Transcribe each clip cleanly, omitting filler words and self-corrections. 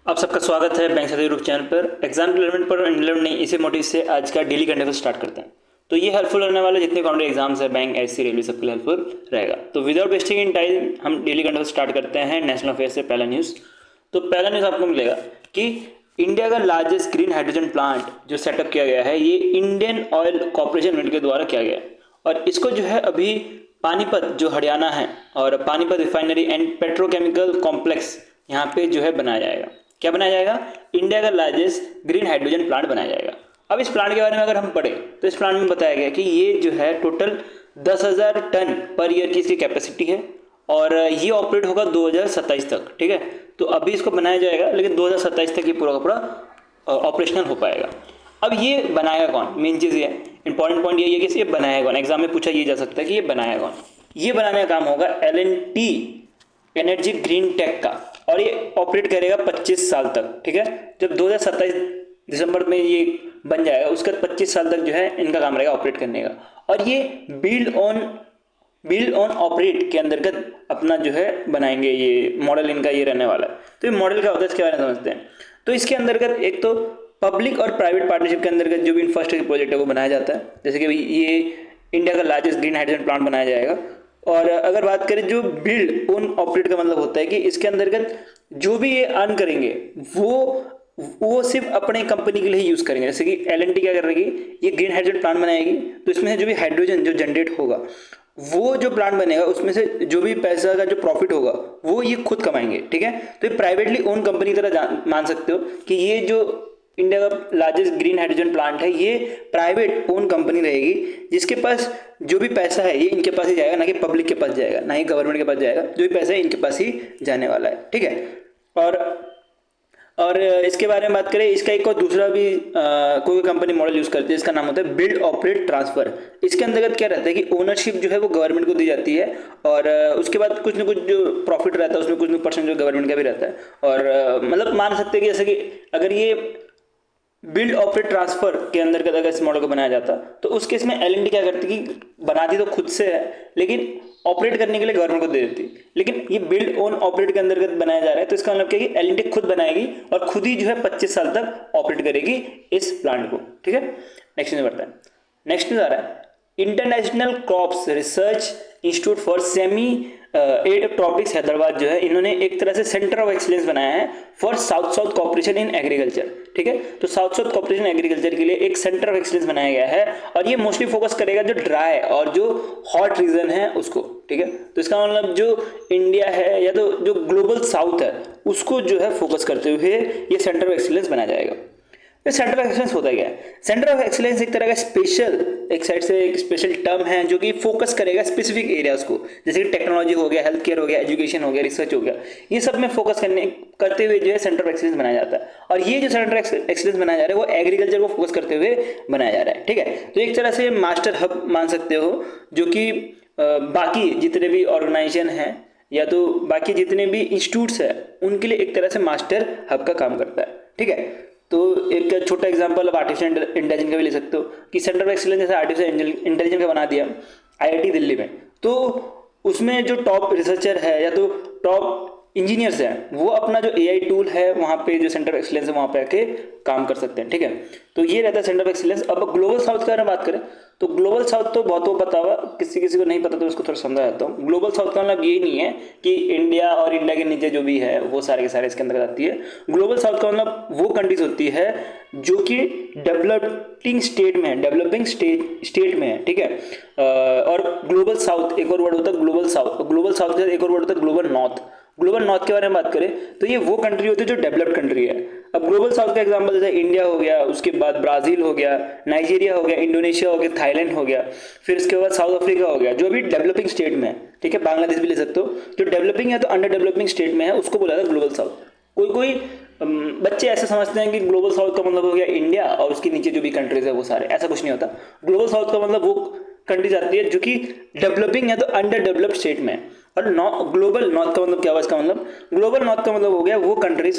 आप सबका स्वागत है बैंक साथी यूट्यूब चैनल पर। एग्जाम रिलेवेंट पर इंडियन नहीं इसी मोटिव से आज का डेली करंट अफेयर स्टार्ट करते हैं। तो ये हेल्पफुल रहने वाले जितने कॉम्पिटेटिव एग्जाम्स है बैंक एससी रेलवे सबके लिए हेल्पफुल रहेगा। तो विदाउट वेस्टिंग इन टाइम हम डेली करंट अफेयर स्टार्ट करते हैं नेशनल अफेयर से। पहला न्यूज़, तो पहला न्यूज़ आपको मिलेगा कि इंडिया का लार्जेस्ट ग्रीन हाइड्रोजन प्लांट जो सेटअप किया गया है ये इंडियन ऑयल कॉर्पोरेशन लिमिटेड के द्वारा किया गया है। और इसको जो है अभी पानीपत जो हरियाणा है और Panipat refinery and petrochemical complex यहाँ पे जो है बनाया जाएगा। क्या बनाया जाएगा? इंडिया का लार्जेस्ट ग्रीन हाइड्रोजन प्लांट बनाया जाएगा। अब इस प्लांट के बारे में अगर हम पढ़ें तो इस प्लांट में बताया गया कि ये जो है टोटल 10,000 टन पर ईयर की इसकी कैपेसिटी है और ये ऑपरेट होगा 2027 तक। ठीक है, तो अभी इसको बनाया जाएगा लेकिन 2027 तक ये पूरा का पूरा ऑपरेशनल हो पाएगा। अब ये बनाएगा कौन? मेन चीज़ ये इंपॉर्टेंट पॉइंट ये है कि ये बनाएगा कौन। एग्जाम में पूछा ये जा सकता है कि ये बनाएगा कौन। ये बनाने का काम होगा L&T एनर्जी ग्रीन टेक का और ये ऑपरेट करेगा 25 साल तक। ठीक है, जब 2027 दिसंबर में ये बन जाएगा उसके बाद 25 साल तक जो है इनका काम रहेगा ऑपरेट करने का। और ये बिल्ड ऑन ऑपरेट के अंतर्गत अपना जो है बनाएंगे। ये मॉडल इनका ये रहने वाला है। तो ये मॉडल क्या होता है इसके बारे में समझते हैं। तो इसके अंतर्गत एक तो पब्लिक और प्राइवेट पार्टनरशिप के अंतर्गत जो भी इंफ्रास्ट्रक्चर प्रोजेक्ट है वो बनाया जाता है। जैसे कि ये इंडिया का लार्जेस्ट ग्रीन हाइड्रोजन प्लांट बनाया जाएगा। और अगर बात करें जो बिल्ड ओन ऑपरेट का मतलब होता है कि इसके अंतर्गत जो भी ये अर्न करेंगे वो सिर्फ अपने कंपनी के लिए ही यूज़ करेंगे। जैसे कि L&T क्या करेगी, ये ग्रीन हाइड्रोजन प्लांट बनाएगी तो इसमें से जो भी हाइड्रोजन जो जनरेट होगा वो जो प्लांट बनेगा उसमें से जो भी पैसा का जो प्रॉफिट होगा वो ये खुद कमाएंगे। ठीक है, तो ये प्राइवेटली ओन कंपनी की तरह मान सकते हो कि ये जो इंडिया का लार्जेस्ट ग्रीन हाइड्रोजन प्लांट है ये प्राइवेट ओन कंपनी रहेगी जिसके पास जो भी पैसा है ये इनके पास ही जाएगा, ना कि पब्लिक के पास जाएगा, ना ही गवर्नमेंट के पास जाएगा। जो भी पैसा है इनके पास ही जाने वाला है। ठीक है, और इसके बारे में बात करें, इसका एक और दूसरा भी कोई कंपनी मॉडल यूज़ करती है, इसका नाम होता है बिल्ड ऑपरेट ट्रांसफर। इसके अंतर्गत क्या रहता है कि ओनरशिप जो है वो गवर्नमेंट को दी जाती है और उसके बाद कुछ ना कुछ जो प्रॉफिट रहता है उसमें कुछ ना परसेंट जो गवर्नमेंट का भी रहता है। और मतलब मान सकते हैं कि जैसे कि अगर ये बिल्ड ऑपरेट ट्रांसफर के अंतर्गत अगर इस मॉडल को बनाया जाता तो उस केस में L&T क्या करती कि बनाती तो खुद से है लेकिन ऑपरेट करने के लिए गवर्नमेंट को दे देती। लेकिन ये बिल्ड ऑन ऑपरेट के अंतर्गत बनाया जा रहा है तो इसका मतलब क्या है कि L&T खुद बनाएगी और खुद ही जो है 25 साल तक ऑपरेट करेगी इस प्लांट को। ठीक है, नेक्स्ट न्यूज बढ़ता है। नेक्स्ट न्यूज आ रहा है international crops research institute for semi arid tropics Hyderabad जो है इन्होंने एक तरह से सेंटर ऑफ एक्सीलेंस बनाया है for south south cooperation in agriculture. ठीक है, तो साउथ साउथ कॉपरेशन एग्रीकल्चर के लिए एक सेंटर ऑफ एक्सीलेंस बनाया गया है और ये मोस्टली फोकस करेगा जो ड्राई और जो हॉट रीजन है उसको। ठीक है, तो इसका मतलब जो इंडिया है या तो जो ग्लोबल साउथ है उसको जो है फोकस करते हुए ये सेंटर ऑफ एक्सीलेंस बनाया जाएगा। सेंटर ऑफ एक्सीलेंस होता क्या है? सेंटर ऑफ एक्सीलेंस एक तरह का स्पेशल, एक साइड से एक स्पेशल टर्म है जो कि फोकस करेगा स्पेसिफिक एरियाज को, जैसे कि टेक्नोलॉजी हो गया, हेल्थ केयर हो गया, एजुकेशन हो गया, रिसर्च हो गया, ये सब में फोकस करते हुए जो है सेंटर ऑफ एक्सीलेंस बनाया जाता है। और ये जो सेंटर ऑफ एक्सीलेंस बनाया जा रहा है वो एग्रीकल्चर को फोकस करते हुए बनाया जा रहा है। ठीक है, तो एक तरह से मास्टर हब मान सकते हो जो कि बाकी जितने भी ऑर्गेनाइजेशन हैं या तो बाकी जितने भी इंस्टीट्यूट्स हैं उनके लिए एक तरह से मास्टर हब का काम करता है। ठीक है, तो एक छोटा एग्जांपल अब आर्टिफिशियल इंटेलिजेंस का भी ले सकते हो कि सेंटर ऑफ एक्सीलेंस जैसे आर्टिफिशियल इंटेलिजेंस का बना दिया IIT दिल्ली में, तो उसमें जो टॉप रिसर्चर है या तो टॉप इंजीनियर्स हैं वो अपना जो AI टूल है वहाँ पे जो सेंटर ऑफ एक्सीलेंस है वहाँ पे आके काम कर सकते हैं। ठीक है, तो ये रहता है सेंटर ऑफ एक्सीलेंस। अब ग्लोबल साउथ के बारे में बात करें तो ग्लोबल साउथ तो बहुत को पता हुआ, किसी किसी को नहीं पता तो उसको थोड़ा समझा जाता हूँ। ग्लोबल साउथ का मतलब ये नहीं है कि इंडिया और इंडिया के नीचे जो भी है वो सारे के सारे इसके अंदर आती है। ग्लोबल साउथ का मतलब वो कंट्रीज होती है जो कि डेवलपिंग स्टेट में है, डेवलपिंग स्टेट में है। ठीक है, और ग्लोबल साउथ एक और वर्ड होता है ग्लोबल साउथ, ग्लोबल साउथ का एक और वर्ड होता है ग्लोबल नॉर्थ। ग्लोबल नॉर्थ के बारे में बात करें तो ये वो कंट्री होती है जो डेवलप्ड कंट्री है। अब ग्लोबल साउथ का एग्जांपल जैसे इंडिया हो गया, उसके बाद ब्राजील हो गया, नाइजीरिया हो गया, इंडोनेशिया हो गया, थाईलैंड हो गया, फिर उसके बाद साउथ अफ्रीका हो गया जो अभी डेवलपिंग स्टेट में है। ठीक है, बांग्लादेश भी ले सकते हो, जो डेवलपिंग है तो अंडर डेवलपिंग स्टेट में है उसको बोला जाता है ग्लोबल साउथ। कोई कोई बच्चे ऐसे समझते हैं कि ग्लोबल साउथ का मतलब हो गया इंडिया और उसके नीचे जो भी कंट्रीज है वो सारे, ऐसा कुछ नहीं होता। ग्लोबल साउथ का मतलब वो कंट्रीज आती है जो कि डेवलपिंग है तो अंडर डेवलप्ड स्टेट में है। और ग्लोबल नॉर्थ का मतलब क्या हुआ? इसका मतलब ग्लोबल नॉर्थ का मतलब हो गया वो कंट्रीज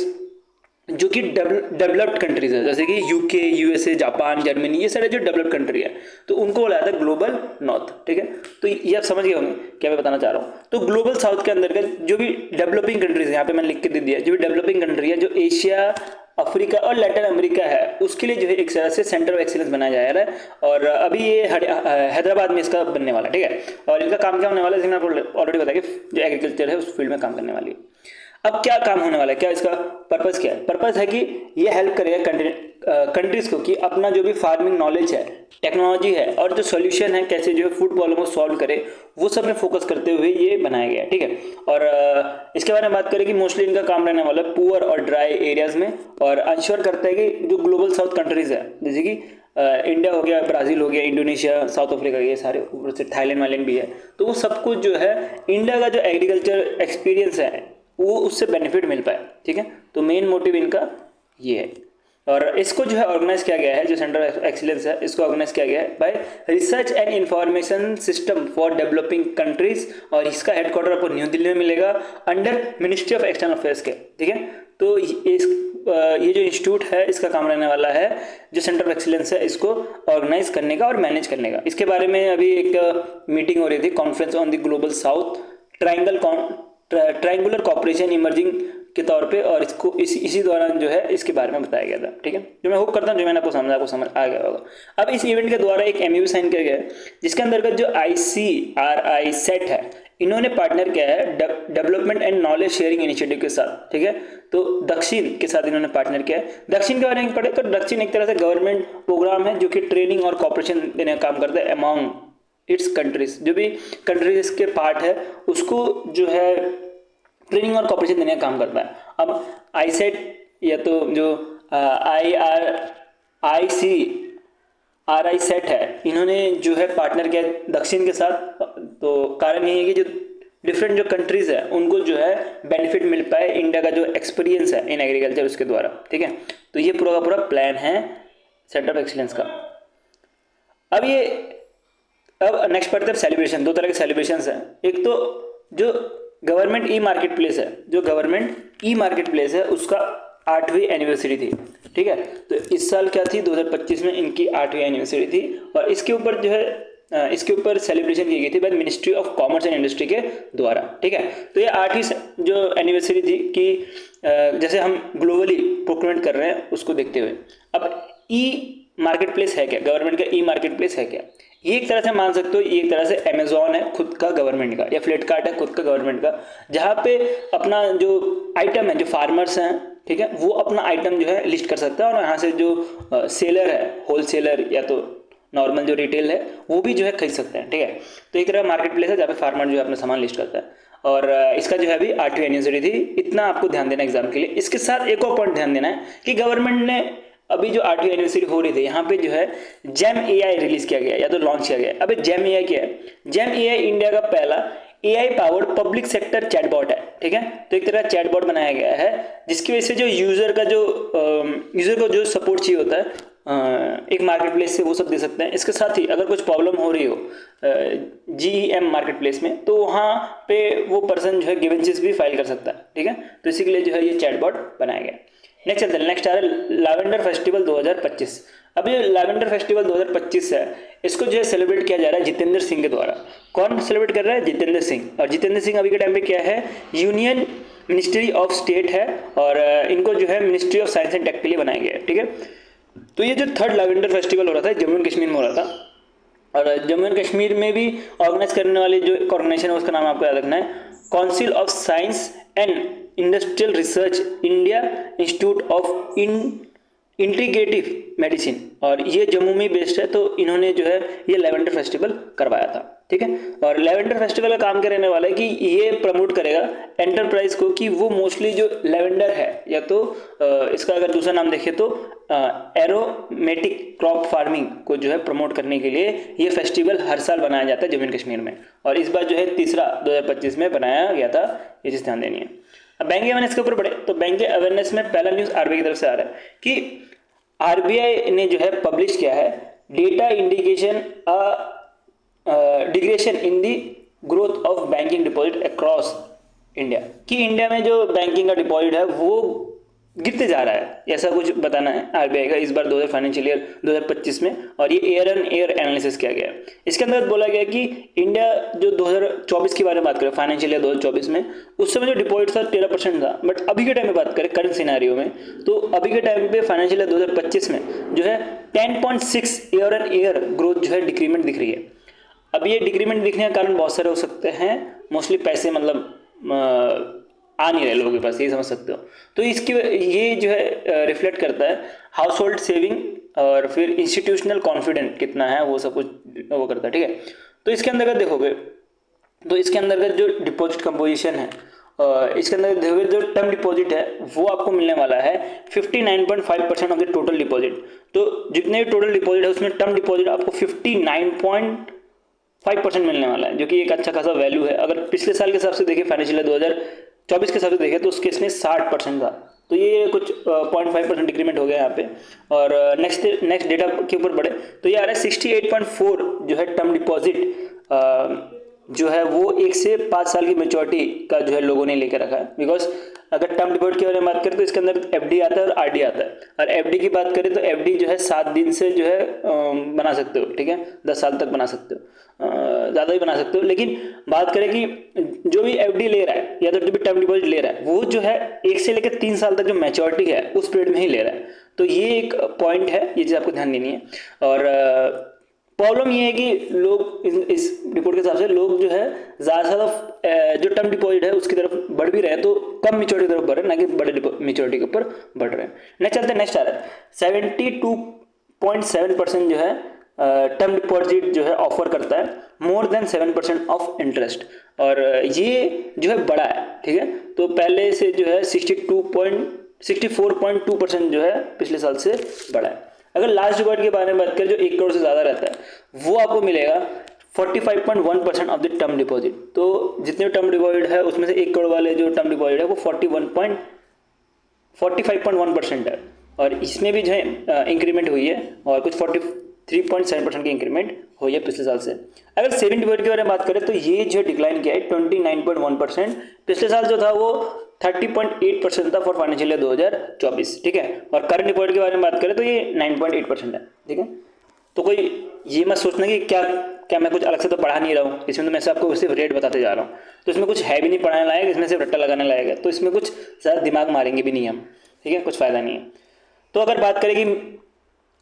जो कि डेवलप्ड कंट्रीज है, जैसे कि यूके, यूएसए, जापान, जर्मनी, ये सारे जो डेवलप्ड कंट्री है, तो उनको बोला जाता है ग्लोबल नॉर्थ। ठीक है, तो ये आप समझ गए होंगे क्या मैं बताना चाह रहा हूँ। तो ग्लोबल साउथ के अंतर्गत जो भी डेवलपिंग कंट्रीज है, यहाँ पे मैंने लिख के दे दिया, जो भी डेवलपिंग कंट्री है, जो एशिया, अफ्रीका और लैटिन अमेरिका है, उसके लिए जो है एक तरह से सेंटर ऑफ एक्सीलेंस बनाया जा रहा है। और अभी ये हैदराबाद में इसका बनने वाला है। ठीक है, और इनका काम क्या होने वाला है, जैसे मैंने आपको ऑलरेडी बताया कि जो एग्रीकल्चर है उस फील्ड में काम करने वाली है। अब क्या काम होने वाला है, क्या इसका पर्पस क्या है? पर्पस है कि ये हेल्प करेगा कंट्रीज को कि अपना जो भी फार्मिंग नॉलेज है, टेक्नोलॉजी है और जो सॉल्यूशन है, कैसे जो है फूड प्रॉब्लम को सॉल्व करे, वो सब में फोकस करते हुए ये बनाया गया है। ठीक है, और इसके बारे में बात करें कि मोस्टली इनका काम रहने वाला है पुअर और ड्राई एरियाज में, और अंश्योर करता है कि जो ग्लोबल साउथ कंट्रीज है, जैसे कि इंडिया हो गया, ब्राज़ील हो गया, इंडोनेशिया, साउथ अफ्रीका, ये सारे, ऊपर से थाईलैंड वाइलैंड भी है, तो वो सब कुछ जो है इंडिया का जो एग्रीकल्चर एक्सपीरियंस है वो उससे बेनिफिट मिल पाए। ठीक है, तो मेन मोटिव इनका ये है। और इसको जो है ऑर्गेनाइज किया गया है, जो सेंटर ऑफ एक्सीलेंस है, इसको ऑर्गेनाइज किया गया है bye research and information system for developing countries, और इसका हेडक्वार्टर आपको न्यू दिल्ली में मिलेगा under ministry of external affairs के। ठीक है, तो ये जो इंस्टीट्यूट है, इसका काम रहने वाला है जो सेंटर ऑफ एक्सीलेंस है, इसको ऑर्गेनाइज करने का और मैनेज करने का। इसके बारे में अभी एक मीटिंग हो रही थी, conference on the global south triangular cooperation emerging के तौर पे, और इसको इसी दौरान जो है इसके बारे में बताया गया था। ठीक है, जो मैं होप करता हूँ जो मैंने आपको समझ आ गया होगा। अब इस इवेंट के द्वारा एक एमयू साइन किया गया है, जिसके अंतर्गत जो ICRI सेट है, इन्होंने पार्टनर किया है development and knowledge sharing initiative के साथ। ठीक है, तो दक्षिण के साथ इन्होंने पार्टनर किया है। दक्षिण के बारे में पढ़े तो दक्षिण एक तरह से गवर्नमेंट प्रोग्राम है जो कि ट्रेनिंग और कॉपरेशन देने का काम करता है अमॉन्ग इट्स कंट्रीज। जो भी कंट्रीज के पार्ट है उसको जो है ट्रेनिंग और कॉपरेशन देने का काम करता है। अब आईसेट या तो जो ICRI सेट है, इन्होंने जो है पार्टनर किया दक्षिण के साथ। तो कारण ये है कि जो डिफरेंट जो कंट्रीज है उनको जो है बेनिफिट मिल पाए इंडिया का जो एक्सपीरियंस है इन एग्रीकल्चर उसके द्वारा। ठीक है, तो ये पूरा का पूरा प्लान है सेंटर ऑफ एक्सीलेंस का। अब नेक्स्ट पढ़ते हैं सेलिब्रेशन। दो तरह के सेलिब्रेशन हैं। एक तो जो गवर्नमेंट ई मार्केट प्लेस है, जो गवर्नमेंट ई मार्केट प्लेस है उसका 8वीं एनिवर्सरी थी। ठीक है, तो इस साल क्या थी, 2025 में इनकी 8वीं एनिवर्सरी थी, और इसके ऊपर जो है इसके ऊपर सेलिब्रेशन की गई थी by ministry of commerce and industry के द्वारा। ठीक है, तो ये 8वीं जो एनिवर्सरी थी कि जैसे हम ग्लोबली प्रोक्योरमेंट कर रहे हैं उसको देखते हुए, अब ई मार्केट प्लेस है क्या, गवर्नमेंट का ई मार्केट प्लेस है क्या, ये एक तरह से मान सकते हो ये एक तरह से अमेजोन है खुद का गवर्नमेंट का, या फ्लिपकार्ट है खुद का गवर्नमेंट का, जहाँ पे अपना जो आइटम है, जो फार्मर्स हैं, ठीक है, वो अपना आइटम जो है लिस्ट कर सकता है, और यहाँ से जो सेलर है, होलसेलर या तो नॉर्मल जो रिटेल है, वो भी जो है खरीद सकते हैं। ठीक है, तो एक तरह मार्केट प्लेस है जहाँ पे फार्मर जो है अपना सामान लिस्ट करता है, और इसका जो है अभी 8वीं एनिवर्सरी थी। इतना आपको ध्यान देना एग्जाम के लिए। इसके साथ एक और पॉइंट ध्यान देना है कि गवर्नमेंट ने अभी जो 8वीं एनिवर्सरी हो रही थी, यहाँ पे जो है जेम AI रिलीज किया गया या तो लॉन्च किया गया। अबे जेम AI क्या है? जेम AI इंडिया का पहला AI powered public sector chatbot है। ठीक है, तो एक तरह का चैटबॉट बनाया गया है जिसकी वजह से जो यूजर को जो सपोर्ट चाहिए होता है एक मार्केट प्लेस से, वो सब दे सकते हैं। इसके साथ ही अगर कुछ प्रॉब्लम हो रही हो GEM मार्केट प्लेस में, तो वहाँ पे वो पर्सन जो है ग्रीवेंसेस भी फाइल कर सकता है। ठीक है, तो इसी के लिए जो है ये चैटबॉट बनाया गया। नेक्स्ट चलते हैं, नेक्स्ट आ रहा है लैवेंडर फेस्टिवल 2025। अब ये लैवेंडर फेस्टिवल 2025 है, इसको जो है सेलिब्रेट किया जा रहा है जितेंद्र सिंह के द्वारा। कौन सेलिब्रेट कर रहा है? जितेंद्र सिंह। और जितेंद्र सिंह अभी के टाइम पे क्या है, यूनियन मिनिस्ट्री ऑफ स्टेट है, और इनको जो है ministry of science and tech के लिए बनाया गया है। ठीक है, तो ये जो थर्ड लैवेंडर फेस्टिवल हो रहा था जम्मू एंड कश्मीर में हो रहा था, और जम्मू एंड कश्मीर में भी ऑर्गेनाइज करने वाली जो ऑर्गेनाइजेशन है उसका नाम आपको याद रखना है, council of science and industrial research India institute of integrative medicine, और ये जम्मू में बेस्ड है। तो इन्होंने जो है ये लैवेंडर फेस्टिवल करवाया था। ठीक है, और लैवेंडर फेस्टिवल का काम क्या रहने वाला है कि ये प्रमोट करेगा एंटरप्राइज को कि वो मोस्टली जो लैवेंडर है, या तो इसका अगर दूसरा नाम देखें तो एरोमेटिक क्रॉप फार्मिंग को जो है प्रमोट करने के लिए ये फेस्टिवल हर साल बनाया जाता है जम्मू एंड कश्मीर में, और इस बार जो है तीसरा 2025 में बनाया गया था। ये चीज़ ध्यान देनी है। अब बैंक अवेयरनेस के ऊपर पढ़े तो बैंक अवेयरनेस में पहला न्यूज़ RBI की तरफ से आ रहा है कि RBI ने जो है पब्लिश किया है data indication digression in the growth of banking deposit across India, कि इंडिया में जो बैंकिंग का डिपॉजिट है वो गिरते जा रहा है, ऐसा कुछ बताना है आरबीआई का इस बार 2000 फाइनेंशियल ईयर 2025 में। और ये ईयर एन ईयर एनालिसिस किया गया है। इसके अंदर बोला गया कि इंडिया जो 2024 के बारे में बात करें, फाइनेंशियल ईयर 2024 में, उस समय जो डिपॉजिट था 13% था। बट अभी के टाइम में बात करें करंट सिनेरियो में, तो अभी के टाइम पे फाइनेंशियल ईयर 2025 में जो है 10.6 ईयर एन ईयर ग्रोथ जो है डिक्रीमेंट दिख रही है। अब ये डिक्रीमेंट दिखने का कारण बहुत सारे हो सकते हैं, मोस्टली पैसे मतलब आ नहीं रहे लोगों के पास, ये समझ सकते हो। तो इसकी ये जो है रिफ्लेक्ट करता है हाउस होल्ड सेविंग और फिर इंस्टीट्यूशनल कॉन्फिडेंस कितना है, वो सब कुछ वो करता है, ठीक है। तो इसके अंतर्गत देखोगे तो इसके अंतर्गत जो डिपॉजिट कंपोजिशन है, इसके अंदर देखोगे जो टर्म डिपॉजिट है वो आपको मिलने वाला है 59.5% ऑफ द टोटल डिपॉजिट। तो जितने भी टोटल डिपॉजिट है उसमें टर्म डिपॉजिट आपको 59.5% मिलने वाला है, जो कि एक अच्छा खासा वैल्यू है। अगर पिछले साल के हिसाब से देखें, फाइनेंशियल ईयर 2024 के हिसाब से देखें, तो उसके इसमें 60% था। तो ये कुछ 0.5% डिक्रीमेंट हो गया यहाँ पे। और नेक्स्ट डेटा के ऊपर बढ़े तो ये आ रहा है 68.4 जो है टर्म डिपॉजिट जो है वो 1 से 5 साल की मेच्योरिटी का जो है लोगों ने लेके रखा है। बिकॉज अगर टर्म डिपॉजिट के बारे में बात करें तो इसके अंदर एफडी आता है और आरडी आता है। और एफडी की बात करें तो एफडी जो है 7 दिन से जो है बना सकते हो, ठीक है, 10 साल तक बना सकते हो, ज़्यादा ही बना सकते हो। लेकिन बात करें कि जो भी एफडी ले रहा है या तो जो भी टर्म डिपॉजिट ले रहा है वो जो है 1 से लेकर 3 साल तक जो मैच्योरिटी है उस पीरियड में ही ले रहा है। तो ये एक पॉइंट है, ये चीज़ आपको ध्यान देनी है। और प्रॉब्लम ये है कि लोग इस रिपोर्ट के हिसाब से लोग जो है ज़्यादा से ज़्यादा जो टर्म डिपॉजिट है उसकी तरफ बढ़ भी रहे हैं, तो कम मेच्योरिटी की तरफ बढ़ रहे हैं, ना कि बड़े मेच्योरिटी के ऊपर बढ़ रहे हैं। नेक्स्ट चलते हैं, नेक्स्ट आ रहा है 72.7% जो है टर्म डिपॉजिट जो है ऑफर करता है मोर देन 7% ऑफ इंटरेस्ट। और ये जो है बड़ा है, ठीक है। तो पहले से जो है 64.2% जो है पिछले साल से बड़ा है। अगर लास्ट डिपॉजिट के बारे में बात करें जो 1 करोड़ से ज़्यादा रहता है, वो आपको मिलेगा 45.1% ऑफ द टर्म डिपॉजिट। तो जितने टर्म डिपॉजिट है उसमें से 1 करोड़ वाले जो टर्म डिपॉजिट है वो 45.1% है। और इसमें भी जो है इंक्रीमेंट हुई है और कुछ 43.7% की इंक्रीमेंट हुई है पिछले साल से। अगर सेविंग डिपॉजिट के बारे में बात करें तो ये जो डिक्लाइन किया है 29.1%। पिछले साल जो था वो 30.8% था फॉर फाइनेंशियल ईयर 2024, ठीक है। और करंट डिपॉजिट के बारे में बात करें तो ये 9.8% है, ठीक है। तो कोई ये मत सोचना कि क्या मैं कुछ अलग से तो पढ़ा नहीं रहा हूँ, इसमें तो मैं आपको सिर्फ रेट बताते जा रहा हूँ। तो इसमें कुछ है भी नहीं पढ़ाने लायक, इसमें सिर्फ रट्टा लगाने लायक है। तो इसमें कुछ ज़्यादा दिमाग मारेंगे भी नहीं हम, ठीक है, कुछ फ़ायदा नहीं है। तो अगर बात करें कि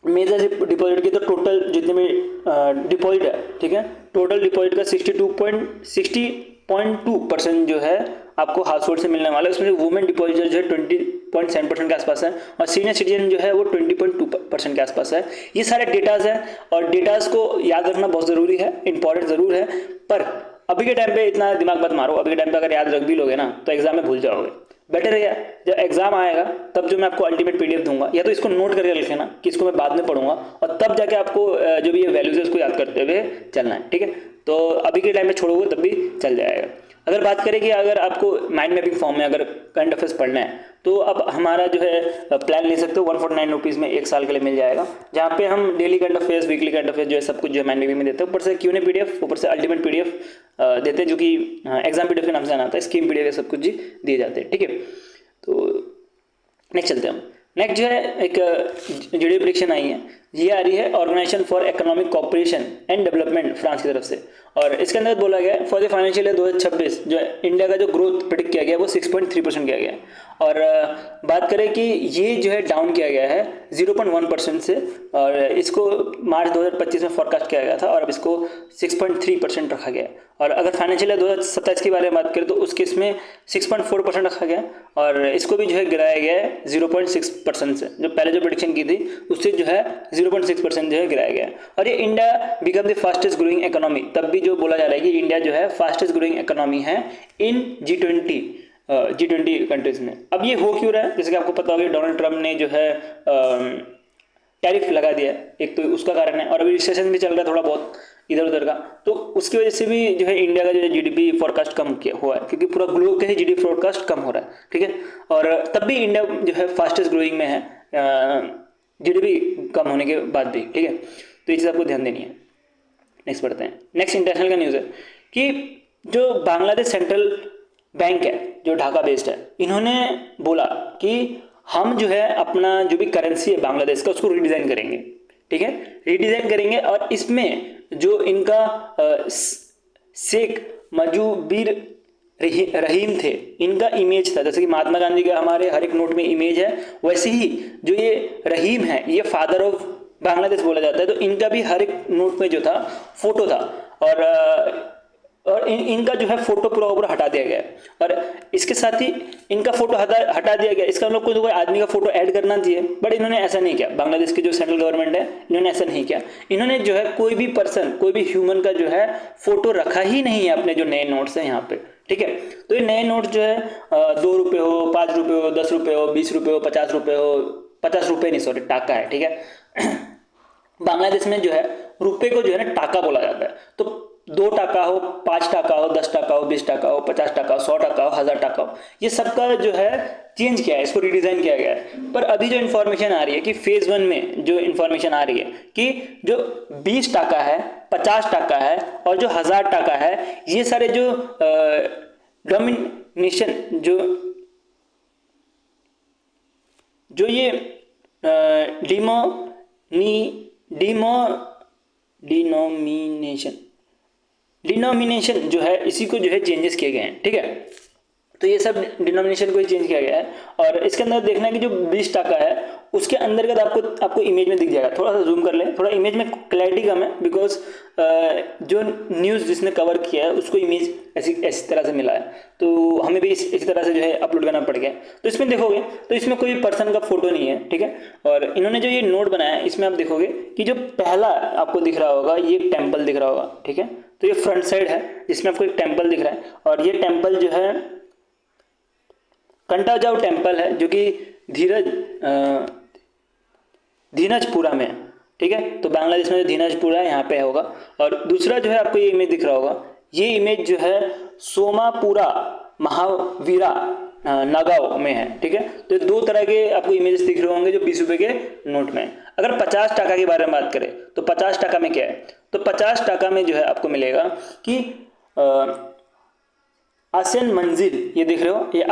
मेजर डिपॉजिट की, तो टोटल जितने भी डिपॉजिट है, ठीक है, टोटल डिपॉजिट का 60.2% जो है आपको हाउस होल्ड से मिलने वाला है। उसमें वुमेन डिपॉजिट जो है 20.7% के आसपास है और सीनियर सिटीजन जो है वो 20.2% के आसपास है। ये सारे डेटाज हैं और डेटाज को याद रखना बहुत ज़रूरी है, इंपॉर्टेंट ज़रूर है। पर अभी के टाइम पे इतना दिमाग मत मारो। अभी के टाइम पे अगर याद रख भी लोगे ना तो एग्जाम में भूल जाओगे। बेटर है जब एग्जाम आएगा तब जो मैं आपको अल्टीमेट पीडीएफ दूंगा, या तो इसको नोट करके लिख लेना कि इसको मैं बाद में पढ़ूंगा, और तब जाके आपको जो भी ये वैल्यूज है उसको याद करते हुए चलना है, ठीक है। तो अभी के टाइम में छोड़ोगे तब भी चल जाएगा। अगर बात करें कि अगर आपको माइंड मैपिंग फॉर्म में अगर करंट अफेयर्स पढ़ना है तो अब हमारा जो है प्लान ले सकते हो 149 रुपीज़ में 1 साल के लिए मिल जाएगा, जहाँ पे हम daily current affairs, weekly current affairs जो है सब कुछ जो है माइंड मैपिंग में देते हैं। ऊपर से क्यूएनए पीडीएफ, ऊपर से अल्टीमेट पीडीएफ देते हैं, जो कि एग्जाम पीडीएफ के नाम से आना आता है। स्कीम पीडीएफ सब कुछ जी दिए जाते हैं, ठीक है। तो नेक्स्ट चलते हैं हम। नेक्स्ट जो है एक जीडी प्रेडिक्शन आई है, ये आ रही है organisation for economic cooperation and development France की तरफ से। और इसके अंदर बोला गया है फॉर द फाइनेंशियल ईयर 2026 जो है इंडिया का जो ग्रोथ प्रेडिक्ट किया गया है वो 6.3% किया गया है। और बात करें कि ये जो है डाउन किया गया है 0.1% से, और इसको मार्च 2025 में फोरकास्ट किया गया था और अब इसको 6.3% रखा गया है। और अगर फाइनेंशियल ईयर 2027 के बारे में बात करें तो उसके इसमें 6.4% रखा गया, और इसको भी जो है गिराया गया है 0.6% से। जो पहले जो प्रेडिक्शन की थी उससे जो है 0.6% जो है गिराया गया है। और ये India become the fastest growing economy, तब भी जो बोला जा रहा है कि इंडिया जो है फास्टेस्ट ग्रोइंग इकोनॉमी है इन G20 कंट्रीज में। अब ये हो क्यों रहा है? जैसे कि आपको पता होगा डोनाल्ड ट्रम्प ने जो है टैरिफ लगा दिया, एक तो उसका कारण है, और अभी रिसेशन भी चल रहा है थोड़ा बहुत इधर उधर का, तो उसकी वजह से भी जो है इंडिया का जो है जीडीपी फोरकास्ट कम किया हुआ है, क्योंकि पूरा ग्लोब का ही जीडीपी फोरकास्ट कम हो रहा है, ठीक है। और तब भी इंडिया जो है फास्टेस्ट ग्रोइंग में है जीडीपी कम होने के बाद भी, ठीक है। तो ये चीज़ आपको ध्यान देनी है। नेक्स्ट पढ़ते हैं। नेक्स्ट इंटरनेशनल का न्यूज़ है कि जो बांग्लादेश सेंट्रल बैंक है जो ढाका बेस्ड है, इन्होंने बोला कि हम जो है अपना जो भी करेंसी है बांग्लादेश का उसको रिडिज़ाइन करेंगे, ठीक है, रिडिज़ाइन करेंगे। और इसमें जो इनका शेख मुजीबुर रहीम थे, इनका इमेज था, जैसे कि महात्मा गांधी का हमारे हर एक नोट में इमेज है, वैसे ही जो ये रहीम है ये फादर ऑफ बांग्लादेश बोला जाता है, तो इनका भी हर एक नोट में जो था फोटो था। और इनका जो है फोटो पूरा हटा दिया गया है। और इसके साथ ही इनका फोटो हटा दिया गया, इसका मतलब कोई आदमी का फोटो ऐड करना चाहिए, बट इन्होंने ऐसा नहीं किया। बांग्लादेश की जो सेंट्रल गवर्नमेंट है इन्होंने ऐसा नहीं किया। इन्होंने जो है कोई भी पर्सन, कोई भी ह्यूमन का जो है फोटो रखा ही नहीं है अपने जो नए नोट्स हैं यहाँ पे, ठीक है। तो ये नए नोट जो है 2 रुपये हो, 5 रुपये हो, 10 रुपये हो, 20 रुपये हो, 50 रुपये हो, 50 रुपये नहीं सॉरी टाका है, ठीक है। बांग्लादेश में जो है रुपये को जो है ना टाका बोला जाता है। तो 2 टाका हो, 5 टाका हो, 10 टाका हो, 20 टाका हो, 50 टाका हो, 100 टाका हो, 1000 टाका हो, ये सबका जो है चेंज किया है, इसको रिडिज़ाइन किया गया है। पर अभी जो इन्फॉर्मेशन आ रही है कि फेज़ 1 में जो इन्फॉर्मेशन आ रही है कि जो 20 टाका है, 50 टाका है और जो 1000 टाका है, ये सारे जो डोमिनेशन जो ये डिनोमिनेशन जो है इसी को जो है चेंजेस किए गए हैं, ठीक है। तो ये सब डिनोमिनेशन को ही चेंज किया गया है। और इसके अंदर देखना है कि जो 20 टाका है उसके अंतर्गत आपको इमेज में दिख जाएगा। थोड़ा सा जूम कर लें, थोड़ा इमेज में क्लैरिटी कम है बिकॉज जो न्यूज़ जिसने कवर किया है उसको इमेज ऐसी तरह से मिला है, तो हमें भी इसी तरह से जो है अपलोड करना पड़ गया। तो इसमें देखोगे तो इसमें कोई पर्सन का फोटो नहीं है, ठीक है। और इन्होंने जो ये नोट बनाया है इसमें आप देखोगे कि जो पहला आपको दिख रहा होगा ये एक टेम्पल दिख रहा होगा, ठीक है। तो ये फ्रंट साइड है जिसमें आपको एक टेम्पल दिख रहा है, और ये टेम्पल जो है कंटाजाऊ टेम्पल है जो कि धीनजपुरा में है, ठीक है। तो बांग्लादेश में जो धीनजपुरा है यहाँ पे होगा। और दूसरा जो है आपको ये इमेज दिख रहा होगा, ये इमेज जो है सोमापुरा महावीरा नगांव में है, ठीक है। तो 2 तरह के आपको इमेजेस दिख रहे होंगे जो 20 रुपये के नोट में। अगर 50 टाका के बारे में बात करें तो 50 टाका में क्या है, तो 50 टाका में जो है आपको मिलेगा कि आसेन मंजिल, ये दिख रहे हो, ये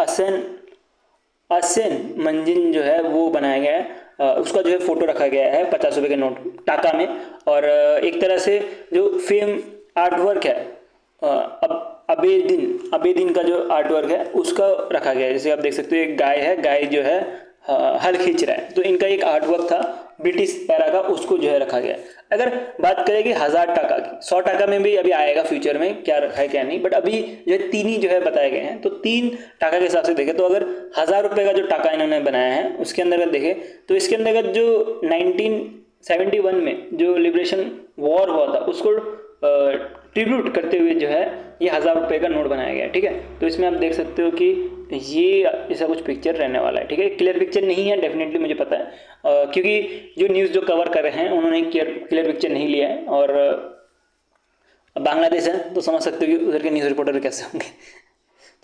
आसेन मंजिल जो है वो बनाया गया है, उसका जो है फोटो रखा गया है 50 रुपये के नोट टाका में। और एक तरह से जो फेम आर्टवर्क है अबेदीन का जो आर्टवर्क है उसका रखा गया है। जैसे आप देख सकते हो एक गाय है, गाय जो है हल खींच रहा है, तो इनका एक आर्टवर्क था ब्रिटिश पैरा का, उसको जो है रखा गया है। अगर बात करें कि 1000 टाका की, 100 टाका में भी अभी आएगा फ्यूचर में क्या रखा है क्या नहीं, बट अभी जो है 3 ही जो है बताए गए हैं। तो 3 टाका के हिसाब से देखें तो अगर 1000 रुपये का जो टाका इन्होंने बनाया है उसके अंतर्गत देखें तो इसके अंतर्गत जो 1971 में जो लिबरेशन वॉर हुआ था उसको ट्रिब्यूट करते हुए जो है ये 1000 रुपये का नोट बनाया गया है, ठीक है। तो इसमें आप देख सकते हो कि ये ऐसा कुछ पिक्चर रहने वाला है, ठीक है। क्लियर पिक्चर नहीं है डेफिनेटली, मुझे पता है, क्योंकि जो न्यूज़ जो कवर कर रहे हैं उन्होंने क्लियर पिक्चर नहीं लिया है। और बांग्लादेश है तो समझ सकते हो कि उधर के न्यूज़ रिपोर्टर कैसे होंगे।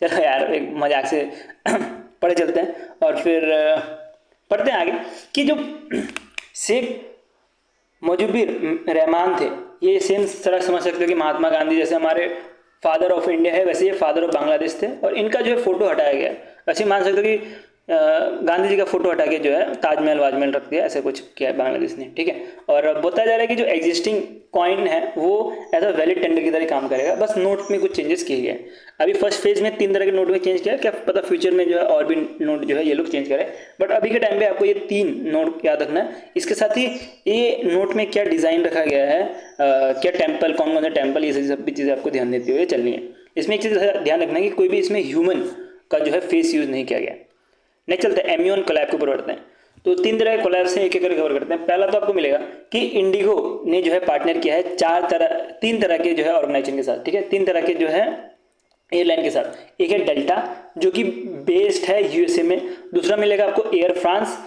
चलो यार एक मजाक से पढ़े चलते हैं और फिर पढ़ते हैं आगे कि जो शेख मुजीबुर रहमान थे, ये सेम तरह समझ सकते हो कि महात्मा गांधी जैसे हमारे फादर ऑफ इंडिया है वैसे ये फादर ऑफ बांग्लादेश थे। और इनका जो है फोटो हटाया गया है, वैसे मान सकते हो कि गांधी जी का फोटो हटा के जो है ताजमहल वाजमहल रख दिया, ऐसे कुछ किया है बांग्लादेश ने, ठीक है। और बताया जा रहा है कि जो एग्जिस्टिंग कॉइन है वो एज अ वैलिड टेंडर की तरह काम करेगा, बस नोट में कुछ चेंजेस किए गए। अभी फर्स्ट फेज में 3 तरह के नोट में चेंज किया, क्या पता फ्यूचर में जो है और भी नोट जो है ये लोग चेंज करें, बट अभी के टाइम पे आपको ये 3 नोट याद रखना है। इसके साथ ही ये नोट में क्या डिज़ाइन रखा गया है, क्या टेम्पल, कौन कौन से टेम्पल, ये सब भी चीज़ें आपको ध्यान देते हुए चलनी है। इसमें एक चीज़ ध्यान रखना है कि कोई भी इसमें ह्यूमन का जो है फेस यूज़ नहीं किया गया। नेक्स्ट चलते हैं एम्यून कोलैब के ऊपर बढ़ते हैं। तो 3 तरह के कोलैब से एक करके कवर करते हैं। पहला तो आपको मिलेगा कि इंडिगो ने जो है पार्टनर किया है 3 तरह के जो है ऑर्गेनाइजेशन के साथ, ठीक है, 3 तरह के जो है एयरलाइन के साथ। एक है डेल्टा जो कि बेस्ड है यूएसए में, दूसरा मिलेगा आपको एयर फ्रांस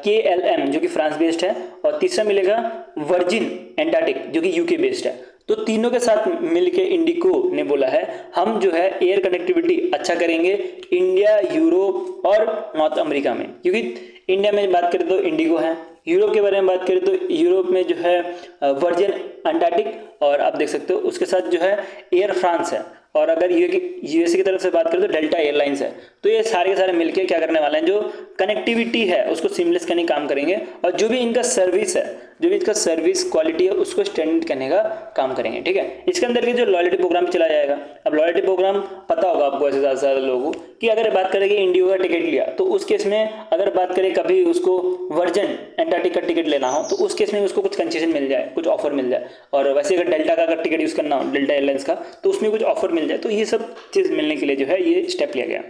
KLM जो कि फ्रांस बेस्ड है, और तीसरा मिलेगा वर्जिन एंटार्क्टिक जो कि यूके बेस्ड है। तो तीनों के साथ मिलके इंडिगो ने बोला है हम जो है एयर कनेक्टिविटी अच्छा करेंगे इंडिया, यूरोप और नॉर्थ अमेरिका में, क्योंकि इंडिया में बात करें तो इंडिगो है, यूरोप के बारे में बात करें तो यूरोप में जो है वर्जिन एंटार्क्टिक, और आप देख सकते हो उसके साथ जो है एयर फ्रांस है, और अगर यूएसए की तरफ से बात करें तो डेल्टा एयरलाइंस है। तो ये सारे के सारे मिलके क्या करने वाले हैं, जो कनेक्टिविटी है उसको सीमलेस करने का काम करेंगे, और जो भी इनका सर्विस है, जो भी इसका सर्विस क्वालिटी है उसको स्टैंडर्ड करने का काम करेंगे, ठीक है। इसके अंदर के जो लॉयल्टी प्रोग्राम चला जाएगा। अब लॉयल्टी प्रोग्राम पता होगा आपको ऐसे ज़्यादा सारे लोगों को कि अगर बात करें कि इंडिगो का टिकट लिया तो उस केस में अगर बात करें कभी उसको वर्जन एंटार्क्टिक का टिकट लेना हो तो उस केस में उसको कुछ कंसेशन मिल जाए, कुछ ऑफर मिल जाए। और वैसे अगर डेल्टा का अगर टिकट यूज़ करना हो, डेल्टा एयरलाइंस का, तो उसमें कुछ ऑफर मिल जाए। तो ये सब चीज़ मिलने के लिए जो है ये स्टेप लिया गया।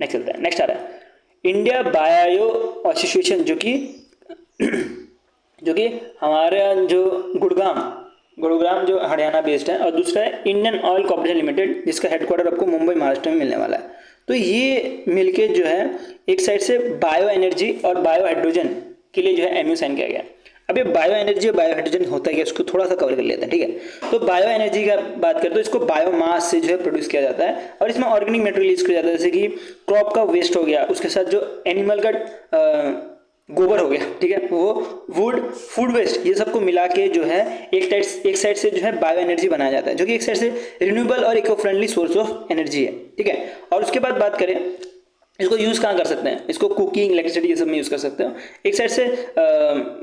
नेक्स्ट चलता है, नेक्स्ट आ रहा है इंडिया बायो एसोसिएशन, जो कि हमारे जो गुड़गाम जो हरियाणा बेस्ड है, और दूसरा है इंडियन ऑयल कॉर्पोरेशन लिमिटेड, जिसका हेडक्वार्टर आपको मुंबई महाराष्ट्र में मिलने वाला है। तो ये मिलके जो है एक साइड से बायो एनर्जी और बायो हाइड्रोजन के लिए जो है एमयू साइन किया गया। अब ये बायो एनर्जी और बायो हाइड्रोजन होता है क्या, उसको थोड़ा सा कवर कर लेते हैं, ठीक है। तो बायो एनर्जी का बात करें तो इसको बायोमास से जो है प्रोड्यूस किया जाता है, और इसमें ऑर्गेनिक मटेरियल यूज किया जाता है, जैसे कि क्रॉप का वेस्ट हो गया, उसके साथ जो एनिमल का गोबर हो गया, ठीक है, वो वुड, फूड वेस्ट, ये सबको मिला के जो है एक साइड से जो है बायो एनर्जी बनाया जाता है, जो कि एक साइड से रिन्यूएबल और eco friendly source of energy है, ठीक है। और उसके बाद बात करें इसको यूज़ कहाँ कर सकते हैं, इसको कुकिंग, इलेक्ट्रिसिटी, ये सब में यूज़ कर सकते हो। एक साइड से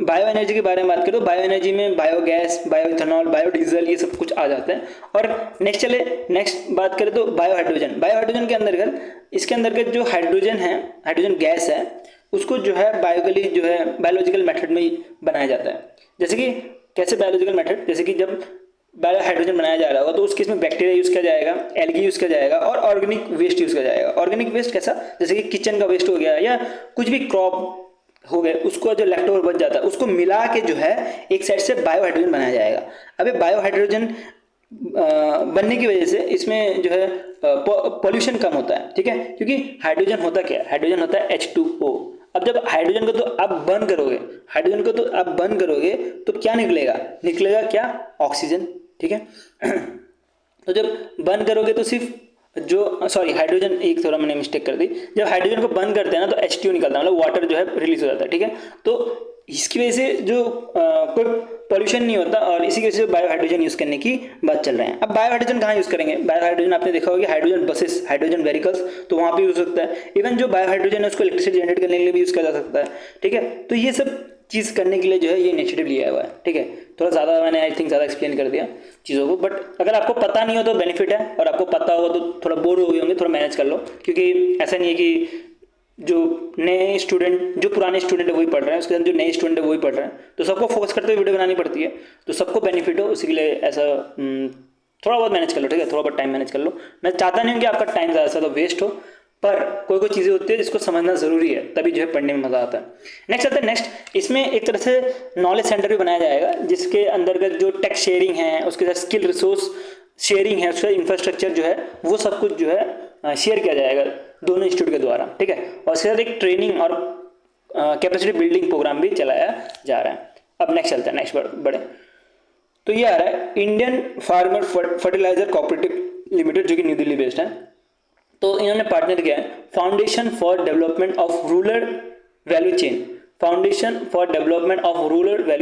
बायो एनर्जी के बारे में बात करें तो बायो एनर्जी में biogas, bio ethanol, bio diesel, ये सब कुछ आ जाता है। और नेक्स्ट बात करें तो बायो हाइड्रोजन के अंतर्गत, इसके अंतर्गत जो हाइड्रोजन है, हाइड्रोजन गैस है, उसको जो है बायोलॉजिकल मेथड में बनाया जाता है। जैसे कि कैसे बायोलॉजिकल मेथड, जैसे कि जब बायो हाइड्रोजन बनाया जा रहा होगा तो उसके इसमें बैक्टीरिया यूज़ किया जाएगा, एल्गी यूज़ किया जाएगा, और ऑर्गेनिक वेस्ट यूज़ किया जाएगा। ऑर्गेनिक वेस्ट कैसा, जैसे कि किचन का वेस्ट हो गया या कुछ भी क्रॉप हो गए, उसको जो लेफ्ट ओवर बच जाता है उसको मिला के जो है एक साइड से बायो हाइड्रोजन बनाया जाएगा। अब ये बायो हाइड्रोजन बनने की वजह से इसमें जो है पॉल्यूशन कम होता है, ठीक है, क्योंकि हाइड्रोजन होता क्या है, हाइड्रोजन होता है H2O। अब जब हाइड्रोजन को तो आप बर्न करोगे तो क्या निकलेगा क्या, ऑक्सीजन, ठीक है। तो जब बर्न करोगे तो सिर्फ हाइड्रोजन, एक थोड़ा मैंने मिस्टेक कर दी, जब हाइड्रोजन को बर्न करते हैं ना तो H2O निकलता है, मतलब वाटर जो है रिलीज हो जाता है, ठीक है। तो इसकी वजह से जो कोई पॉल्यूशन नहीं होता, और इसी की वजह से बायो हाइड्रोजन यूज़ करने की बात चल रहे हैं। अब बायो हाइड्रोजन कहाँ यूज़ करेंगे, बायो हाइड्रोजन आपने देखा होगा कि हाइड्रोजन बसेस, हाइड्रोजन व्हीकल्स, तो वहाँ पे यूज़ हो सकता है। इवन जो बायो हाइड्रोजन है उसको इलेक्ट्रिसिटी जनरेट करने के लिए भी यूज़ किया जा सकता है, ठीक है। तो ये सब चीज़ करने के लिए जो है ये इनिशिएटिव लिया हुआ है, ठीक है। थोड़ा ज़्यादा मैंने आई थिंक ज़्यादा एक्सप्लेन कर दिया चीज़ों को, बट अगर आपको पता नहीं हो तो बेनिफिट है, और आपको पता होगा तो थोड़ा बोर हो गए होंगे, थोड़ा मैनेज कर लो, क्योंकि ऐसा नहीं है कि जो पुराने स्टूडेंट है वही पढ़ रहे हैं, उसके साथ जो नए स्टूडेंट है वही पढ़ रहे हैं, तो सबको फोकस करते हुए वीडियो बनानी पड़ती है, तो सबको बेनिफिट हो, उसी के लिए ऐसा थोड़ा बहुत मैनेज कर लो, ठीक है, थोड़ा बहुत टाइम मैनेज कर लो। मैं चाहता नहीं हूँ कि आपका टाइम ज़्यादा से ज़्यादा वेस्ट हो, पर कोई चीज़ें होती है जिसको समझना ज़रूरी है, तभी जो है पढ़ने में मज़ा आता है। नेक्स्ट इसमें एक तरह से नॉलेज सेंटर भी बनाया जाएगा, जिसके अंतर्गत जो टेक शेयरिंग है, उसके साथ स्किल रिसोर्स शेयरिंग है, उसका इंफ्रास्ट्रक्चर जो है वो सब कुछ जो है शेयर किया जाएगा दोनों इंस्टीट्यूट के द्वारा, ठीक है। और इसके साथ एक ट्रेनिंग और कैपेसिटी बिल्डिंग प्रोग्राम भी चलाया जा रहा है। अब नेक्स्ट चलता है, नेक्स्ट बढ़े तो ये आ रहा है Indian farmer fertiliser cooperative limited, जो कि न्यू दिल्ली बेस्ड है। तो इन्होंने पार्टनर किया है foundation for development of rural value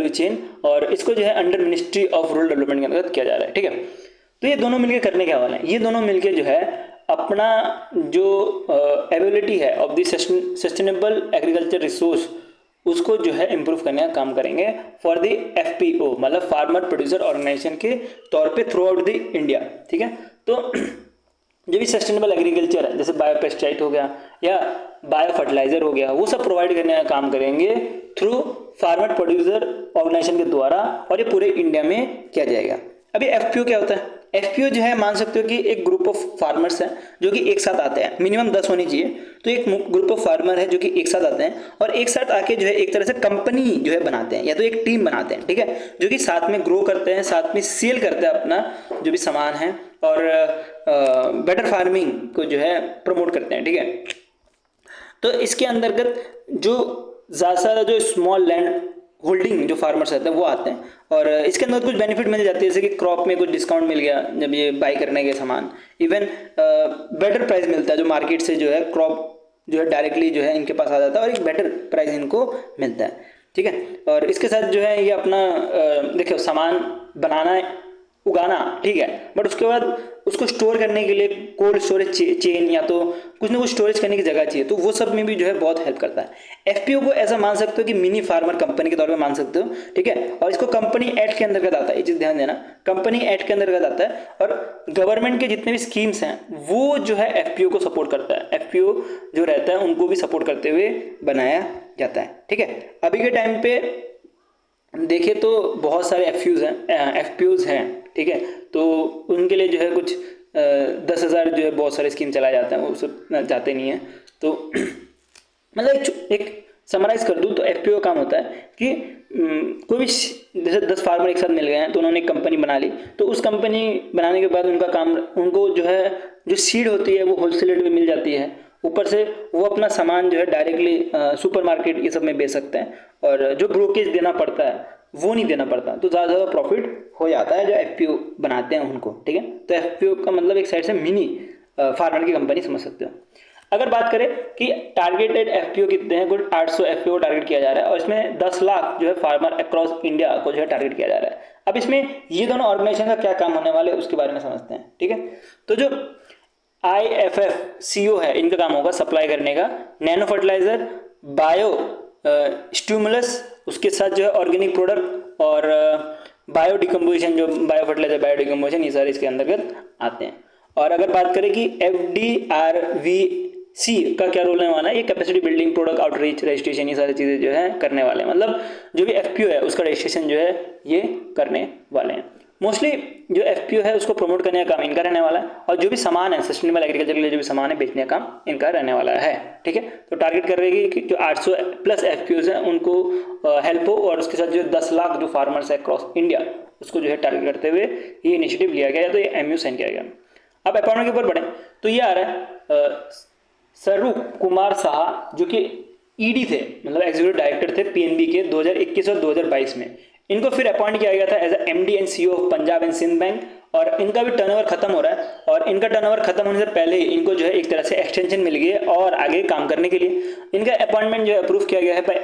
chain, और इसको जो है under ministry of rural development के अंतर्गत किया जा रहा है, ठीक है। तो ये दोनों मिलकर करने क्या वाले हैं, ये दोनों मिलकर जो है अपना जो एबिलिटी है of the sustainable agriculture resource, उसको जो है इम्प्रूव करने का काम करेंगे फॉर द FPO, मतलब फार्मर प्रोड्यूसर ऑर्गेनाइजेशन के तौर पे थ्रू आउट द इंडिया, ठीक है। तो जो भी सस्टेनेबल एग्रीकल्चर है, जैसे बायोपेस्टिसाइड हो गया या बायो फर्टिलाइजर हो गया, वो सब प्रोवाइड करने का काम करेंगे थ्रू फार्मर प्रोड्यूसर ऑर्गेनाइजेशन के द्वारा, और ये पूरे इंडिया में किया जाएगा। अभी FPO क्या होता है, FPO जो है मान सकते हो कि एक ग्रुप ऑफ फार्मर्स हैं जो कि एक साथ आते हैं, मिनिमम 10 होनी चाहिए। तो एक ग्रुप ऑफ फार्मर है जो कि एक साथ आते हैं, और एक साथ आके जो है एक तरह से कंपनी जो है बनाते हैं, या तो एक टीम बनाते हैं, ठीक है, जो कि साथ में ग्रो करते हैं, साथ में सेल करते हैं अपना जो भी सामान है, और बेटर फार्मिंग को जो है प्रमोट करते हैं, ठीक है। तो इसके अंतर्गत जो ज़्यादा से ज़्यादा जो स्मॉल लैंड होल्डिंग जो फार्मर्स रहते हैं वो आते हैं, और इसके अंदर कुछ बेनिफिट मिल जाती है, जैसे कि क्रॉप में कुछ डिस्काउंट मिल गया जब ये बाई करने के सामान, इवन बेटर प्राइस मिलता है, जो मार्केट से जो है क्रॉप जो है डायरेक्टली जो है इनके पास आ जाता है, और एक बेटर प्राइस इनको मिलता है, ठीक है। और इसके साथ जो है ये अपना देखो सामान बनाना उगाना, ठीक है, बट उसके बाद उसको स्टोर करने के लिए कोल्ड स्टोरेज चेन या तो कुछ ना कुछ स्टोरेज करने की जगह चाहिए, तो वो सब में भी जो है बहुत हेल्प करता है। एफपीओ को ऐसा मान सकते हो कि मिनी फार्मर कंपनी के तौर पे मान सकते हो, ठीक है, और इसको कंपनी एक्ट के अंतर्गत आता है, ये चीज ध्यान देना, कंपनी एक्ट के अंतर्गत आता है, और गवर्नमेंट के जितने भी स्कीम्स हैं वो जो है एफपीओ को सपोर्ट करता है, एफपीओ जो रहता है उनको भी सपोर्ट करते हुए बनाया जाता है, ठीक है। अभी के टाइम पे देखे तो बहुत सारे एफपीओज हैं, ठीक है, तो उनके लिए जो है कुछ 10,000 जो है बहुत सारे स्कीम चलाए जाते हैं, वो सब जाते नहीं है, तो मतलब एक समराइज कर दूं तो एफपीओ का काम होता है कि कोई भी जैसे 10 फार्मर एक साथ मिल गए हैं तो उन्होंने एक कंपनी बना ली, तो उस कंपनी बनाने के बाद उनका काम, उनको जो है जो सीड होती है वो होलसेल रेट में मिल जाती है, ऊपर से वो अपना सामान जो है डायरेक्टली सुपरमार्केट ये सब में बेच सकते हैं, और जो ब्रोकेज देना पड़ता है वो नहीं देना पड़ता, तो ज़्यादा प्रॉफिट हो जाता है जो एफपीओ बनाते हैं उनको, ठीक है। तो एफपीओ का मतलब एक साइड से मिनी फार्मर की कंपनी समझ सकते हो। अगर बात करें कि टारगेटेड एफपीओ कितने हैं, कुल 800 एफपीओ को टारगेट किया जा रहा है, और इसमें 10 लाख जो है फार्मर अक्रॉस इंडिया को जो है टारगेट किया जा रहा है। अब इसमें ये दोनों ऑर्गेनाइजेशन का क्या काम होने वाले हैं उसके बारे में समझते हैं, ठीक है। तो जो IFFCO है, इनका काम होगा सप्लाई करने का नैनो फर्टिलाइजर, बायो स्टिमुलस, उसके साथ जो है ऑर्गेनिक प्रोडक्ट और बायो डिकम्पोजिशन, जो बायो फर्टिलाइजर बायो डिकम्पोजिशन, ये सारे इसके अंतर्गत आते हैं। और अगर बात करें कि FDRVC का क्या रोल होने वाला है, ये capacity building, product outreach, registration, ये सारी चीज़ें जो है करने वाले हैं, मतलब जो भी एफपीओ है उसका रजिस्ट्रेशन जो है ये करने वाले हैं। मोस्टली जो एफपीओ है उसको प्रमोट करने का काम इनका रहने वाला है, और जो भी सामान है सस्टेनेबल एग्रीकल्चर के लिए जो भी सामान है बेचने का काम इनका रहने वाला है, ठीक है। तो टारगेट कर रही है कि जो 800 प्लस एफपीओज हैं उनको हेल्प हो, और उसके साथ जो 10 लाख जो फार्मर्स है अक्रॉस इंडिया उसको जो है टारगेट करते हुए ये इनिशिएटिव लिया गया, तो ये MU साइन किया गया। अब अपॉइंटमेंट के ऊपर बढ़े तो ये आ रहा है स्वरूप कुमार साहा, जो कि ईडी थे, मतलब एग्जीक्यूटिव डायरेक्टर थे पीएनबी के 2021 और 2022 में। इनको फिर अपॉइंट किया गया था as MD and CEO of Punjab and Sindh bank, और इनका भी टर्नओवर खत्म हो रहा है, और इनका टर्नओवर खत्म होने से पहले ही इनको जो है एक तरह से एक्सटेंशन मिल गई है और आगे काम करने के लिए इनका अपॉइंटमेंट जो है अप्रूव किया गया है bye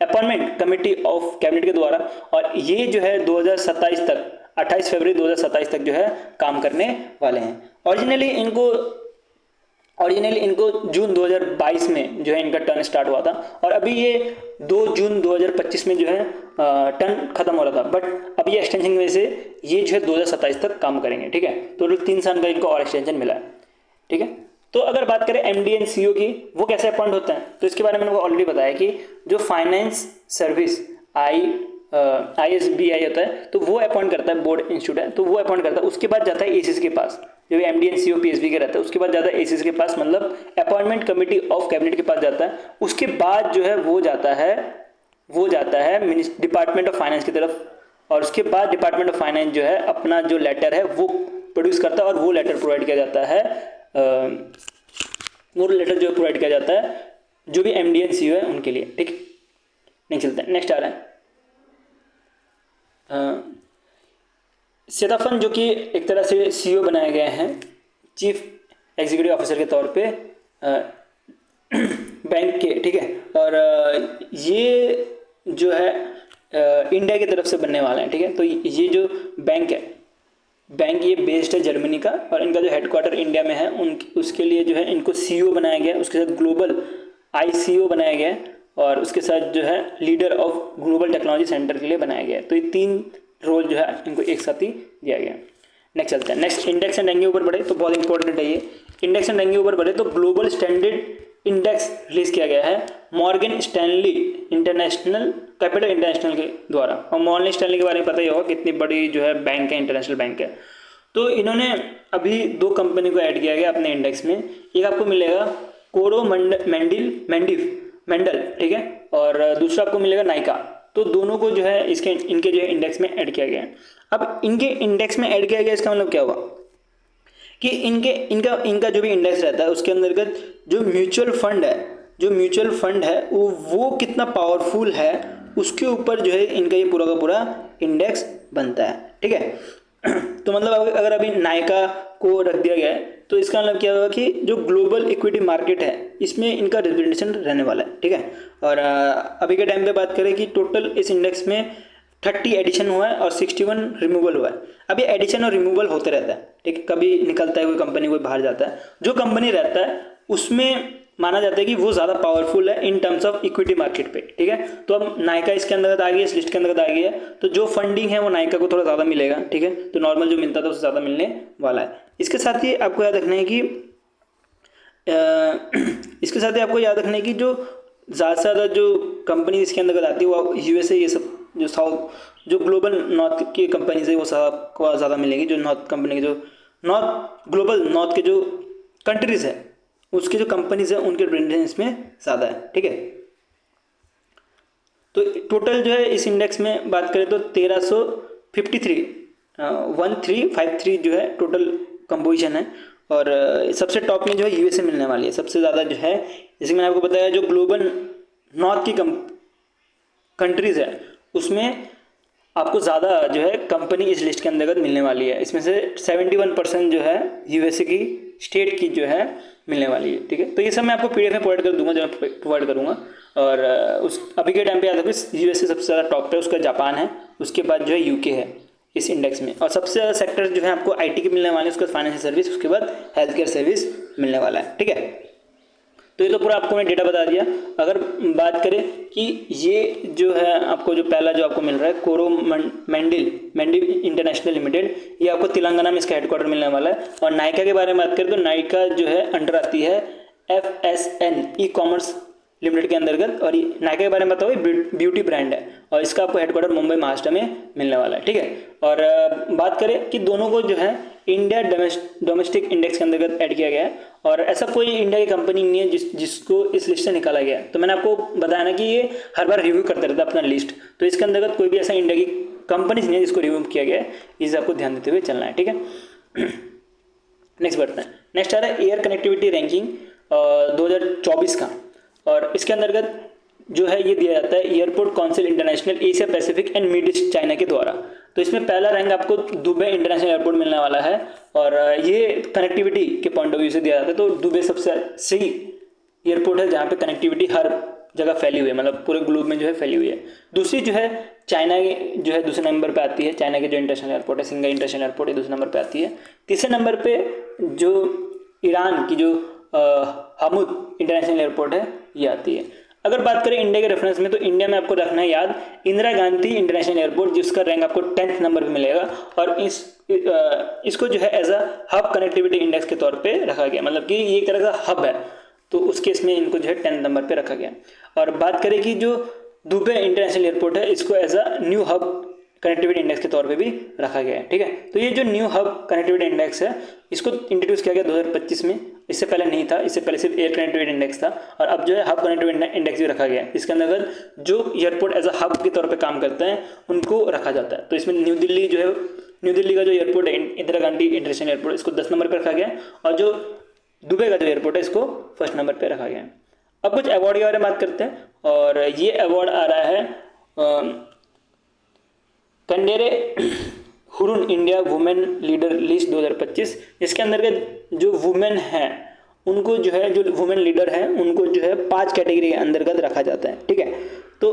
appointment committee of cabinet के द्वारा, और ये जो है 2027 तक 28 फरवरी 2027 तक जो है काम करने वाले हैं। ओरिजिनली इनको जून 2022 में जो है इनका टर्न स्टार्ट हुआ था, और अभी ये 2 जून 2025 में जो है टर्न खत्म हो रहा था, बट अब ये एक्सटेंशन की वजह से ये जो है 2027 तक काम करेंगे, ठीक है। टोटल 3 साल का इनको और एक्सटेंशन मिला है, ठीक है। तो अगर बात करें MD एंड CEO की, वो कैसे अपॉइंट होते हैं, तो इसके बारे में मैंने ऑलरेडी बताया कि जो फाइनेंस सर्विस ISBI होता है तो वो अपॉइंट करता है, बोर्ड इंस्टीट्यूट है तो वो अपॉइंट करता है, उसके बाद जाता है ACC के पास, जो भी MD एंड CEO PSB के रहता है उसके बाद जाता है ACC के पास, मतलब अपॉइंटमेंट कमेटी ऑफ कैबिनेट के पास जाता है। उसके बाद जो है वो जाता है डिपार्टमेंट ऑफ फाइनेंस की तरफ, और उसके बाद डिपार्टमेंट ऑफ फाइनेंस जो है अपना जो लेटर है वो प्रोड्यूस करता है, और वो लेटर प्रोवाइड किया जाता है जो भी MD एंड CEO है उनके लिए, ठीक। नहीं चलता है, नेक्स्ट आ रहा है सेताफन, जो कि एक तरह से CEO बनाए गए हैं, चीफ एग्जीक्यूटिव ऑफिसर के तौर पे बैंक के, ठीक है। और ये जो है इंडिया की तरफ से बनने वाले हैं, ठीक है। तो ये जो बैंक ये बेस्ड है जर्मनी का, और इनका जो हेडक्वार्टर इंडिया में है उसके लिए जो है इनको CEO बनाया गया, उसके साथ ग्लोबल ICO बनाया गया, और उसके साथ जो है leader of global technology centre के लिए बनाया गया है। तो ये 3 रोल जो है इनको एक साथ ही दिया गया। नेक्स्ट चलते हैं, नेक्स्ट इंडेक्स एंड रैंकिंग ऊपर बढ़े तो बहुत इंपॉर्टेंट है ये। इंडेक्स एंड रैंकिंग ऊपर बढ़े तो ग्लोबल स्टैंडर्ड इंडेक्स रिलीज किया गया है Morgan Stanley international capital international के द्वारा, और मॉर्गन स्टैनली के बारे में पता ही होगा कितनी बड़ी जो है बैंक है, इंटरनेशनल बैंक है। तो इन्होंने अभी 2 कंपनी को ऐड किया गया अपने इंडेक्स में, एक आपको मिलेगा मेंडल, ठीक है, और दूसरा आपको मिलेगा नाइका। तो दोनों को जो है इनके जो है इंडेक्स में ऐड किया गया है। अब इनके इंडेक्स में ऐड किया गया इसका मतलब क्या हुआ कि इनका जो भी इंडेक्स रहता है उसके अंतर्गत जो म्यूचुअल फंड है वो कितना पावरफुल है उसके ऊपर जो है इनका ये पूरा का पूरा इंडेक्स बनता है, ठीक है। तो मतलब अगर अभी नाइका को रख दिया गया है तो इसका मतलब क्या होगा कि जो ग्लोबल इक्विटी मार्केट है इसमें इनका रिप्रेजेंटेशन रहने वाला है, ठीक है। और अभी के टाइम पे बात करें कि टोटल इस इंडेक्स में 30 एडिशन हुआ है और 61 रिमूवल हुआ है। अब ये एडिशन और रिमूवल होते रहता है, ठीक है, कभी निकलता है कोई कंपनी, कोई बाहर जाता है। जो कंपनी रहता है उसमें माना जाता है कि वो ज़्यादा पावरफुल है in terms of equity market पे, ठीक है। तो अब नायका इसके अंतर्गत आ गई है, इस लिस्ट के अंतर्गत आ गई है, तो जो फंडिंग है वो नायका को थोड़ा ज़्यादा मिलेगा, ठीक है। तो नॉर्मल जो मिलता था उससे ज़्यादा मिलने वाला है। इसके साथ ही आपको याद रखना है कि इसके साथ ही आपको याद रखना है कि जो ज़्यादा से ज़्यादा जो कंपनी इसके अंतर्गत आती है वो यूएसए, ये सब जो साउथ जो ग्लोबल नॉर्थ की कंपनीज है वो सबको ज़्यादा मिलेगी। जो नॉर्थ कंपनी के जो नॉर्थ ग्लोबल नॉर्थ के जो कंट्रीज़ है उसके जो कंपनीज है उनके प्रेजेंस इसमें ज़्यादा है, ठीक है। तो टोटल जो है इस इंडेक्स में बात करें तो 1353 जो है टोटल कंपोजिशन है। और सबसे टॉप में जो है यूएसए मिलने वाली है सबसे ज़्यादा जो है। जैसे मैंने आपको बताया जो ग्लोबल नॉर्थ की कंट्रीज़ है उसमें आपको ज़्यादा जो है कंपनी इस लिस्ट के अंतर्गत मिलने वाली है। इसमें से 71% जो है यूएसए की स्टेट की जो है मिलने वाली है, ठीक है। तो ये सब मैं आपको पीडीएफ में प्रोवाइड कर दूंगा, जो मैं प्रोवाइड करूंगा। और उस अभी के टाइम पे याद रखो यूएसए सबसे ज़्यादा टॉप पे, उसका जापान है, उसके बाद जो है यूके है इस इंडेक्स में। और सबसे ज़्यादा सेक्टर जो है आपको आईटी के मिलने वाले हैं, उसके बाद फाइनेंशियल सर्विस, उसके बाद हेल्थ केयर सर्विस मिलने वाला है, ठीक है। तो ये तो पूरा आपको मैं डेटा बता दिया। अगर बात करें कि ये जो है आपको जो पहला जो आपको मिल रहा है कोरोमंडल इंटरनेशनल लिमिटेड, ये आपको तेलंगाना में इसका हेडक्वार्टर मिलने वाला है। और नायका के बारे में बात करें तो नायका जो है अंडर आती है FSN ई कॉमर्स लिमिटेड के अंतर्गत। और ये नायका के बारे में बताओ, ब्यूटी ब्रांड है और इसका आपको हेडक्वार्टर मुंबई महाराष्ट्र में मिलने वाला है, ठीक है। और बात करें कि दोनों को जो है इंडिया डोमेस्टिक इंडेक्स के अंतर्गत ऐड किया गया है। और ऐसा कोई इंडिया की कंपनी नहीं है जिसको इस लिस्ट से निकाला गया है। तो मैंने आपको बताया ना कि ये हर बार रिव्यू करता रहता है अपना लिस्ट, तो इसके अंतर्गत कोई भी ऐसा इंडिया की कंपनीज नहीं है जिसको रिव्यू किया गया है। इसे आपको ध्यान देते हुए चलना है, ठीक है। नेक्स्ट बढ़ते हैं। नेक्स्ट आ रहा है एयर कनेक्टिविटी रैंकिंग 2024 का। और इसके अंतर्गत जो है ये दिया जाता है airport council international Asia Pacific and mid east China के द्वारा। तो इसमें पहला रैंक आपको दुबई इंटरनेशनल एयरपोर्ट मिलने वाला है। और ये कनेक्टिविटी के पॉइंट ऑफ व्यू से दिया जाता है। तो दुबई सबसे सही एयरपोर्ट है जहाँ पे कनेक्टिविटी हर जगह फैली हुई है, मतलब पूरे ग्लोब में जो है फैली हुई है। दूसरी जो है चाइना जो है दूसरे नंबर पे आती है, चाइना के जो इंटरनेशनल एयरपोर्ट है सिंगाई इंटरनेशनल एयरपोर्ट है दूसरे नंबर पे आती है। तीसरे नंबर पे जो ईरान की जो हमूद इंटरनेशनल एयरपोर्ट है ये आती है। अगर बात करें इंडिया के रेफरेंस में तो इंडिया में आपको रखना है याद इंदिरा गांधी इंटरनेशनल एयरपोर्ट, जिसका रैंक आपको 10th नंबर पे मिलेगा। और इसको जो है as a hub connectivity index के तौर पे रखा गया, मतलब कि ये एक तरह का हब है, तो उस केस में इनको जो है 10th नंबर पे रखा गया। और बात करें कि जो दुबई इंटरनेशनल एयरपोर्ट है इसको as a new hub connectivity index के तौर पे भी रखा गया है, ठीक है। तो ये जो न्यू हब कनेक्टिविटी इंडेक्स है इसको इंट्रोड्यूस किया गया 2025 में। इससे पहले नहीं था, इससे पहले सिर्फ एयर कनेक्टिविटी इंडेक्स था। और अब जो है हब कनेक्टिविटी इंडेक्स भी रखा गया है। इसके अंतर्गत जो एयरपोर्ट एज अ हब के तौर पे काम करते हैं उनको रखा जाता है। तो इसमें न्यू दिल्ली का जो एयरपोर्ट है इंदिरा गांधी इंटरनेशनल एयरपोर्ट, इसको 10 नंबर पर रखा गया है। और जो दुबई का जो एयरपोर्ट है इसको 1st नंबर पर रखा गया है। अब कुछ अवार्ड के बारे में बात करते हैं। और ये अवार्ड आ रहा है कंडेरे Hurun India women leader list 2025, जिसके अंतर्गत जो वुमेन हैं उनको जो है जो वुमेन लीडर हैं उनको जो है 5 कैटेगरी के अंतर्गत रखा जाता है, ठीक है। तो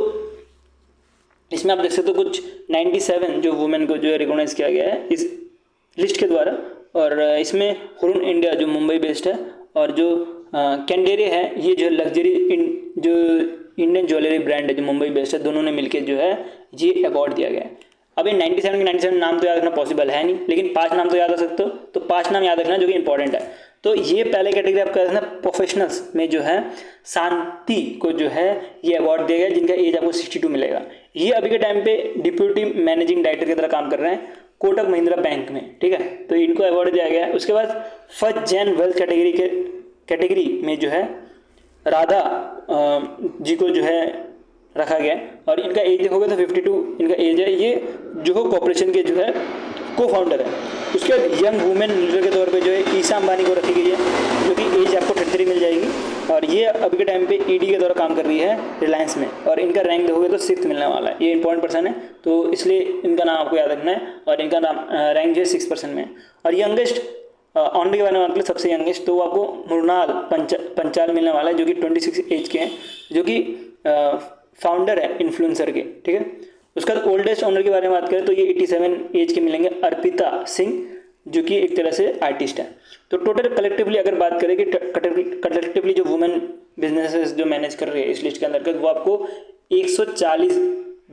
इसमें आप देख सकते हो कुछ 97 जो वुमेन को जो है रिकॉग्नाइज किया गया है इस लिस्ट के द्वारा। और इसमें हुरुन इंडिया जो मुंबई बेस्ड है और जो कैंडेरे है ये जो लग्जरी जो इंडियन ज्वेलरी ब्रांड है जो मुंबई बेस्ड है, दोनों ने मिलकर जो है ये अवार्ड दिया गया है। अब ये 97 के 97 नाम तो याद रखना पॉसिबल है नहीं, लेकिन 5 नाम तो याद रख सकते हो। तो 5 नाम याद रखना जो कि इंपॉर्टेंट है। तो ये पहले कैटेगरी आपका रखना प्रोफेशनल्स में जो है शांति को जो है ये अवार्ड दिया गया जिनका एज आपको 62 मिलेगा। ये अभी के टाइम पे डिप्यूटी मैनेजिंग डायरेक्टर की तरह काम कर रहे हैं कोटक महिंद्रा बैंक में, ठीक है। तो इनको अवार्ड दिया गया है। उसके बाद फर्स्ट जैन वेल्थ कैटेगरी में जो है राधा जी को जो है रखा गया। और इनका एज देखोगे तो 52 इनका एज है। ये जोहो कॉर्पोरेशन के जो है को फाउंडर है। उसके बाद यंग वुमेन लीडर के तौर पे जो है ईशा अंबानी को रखी गई है जो कि एज आपको 33 मिल जाएगी। और ये अभी के टाइम पे ईडी के द्वारा काम कर रही है रिलायंस में। और इनका रैंक देखोगे तो 6th मिलने वाला है। ये इंपॉर्टेंट पर्सन है तो इसलिए इनका नाम आपको याद रखना है। और इनका नाम रैंक जो है 6% में। और यंगेस्ट ऑनर के बारे में मतलब सबसे यंगेस्ट तो आपको मुरनाल पंचाल मिलने वाला है जो कि 26 एज के हैं, जो कि फाउंडर है इन्फ्लुएंसर के, ठीक है। उसके बाद ओल्डेस्ट ऑनर के बारे में बात करें तो ये 87 एज के मिलेंगे अर्पिता सिंह, जो कि एक तरह से आर्टिस्ट है। तो टोटल कलेक्टिवली अगर बात करें कि कलेक्टिवली जो वुमेन बिजनेसेस जो मैनेज कर रही है इस लिस्ट के अंतर्गत, वो आपको 140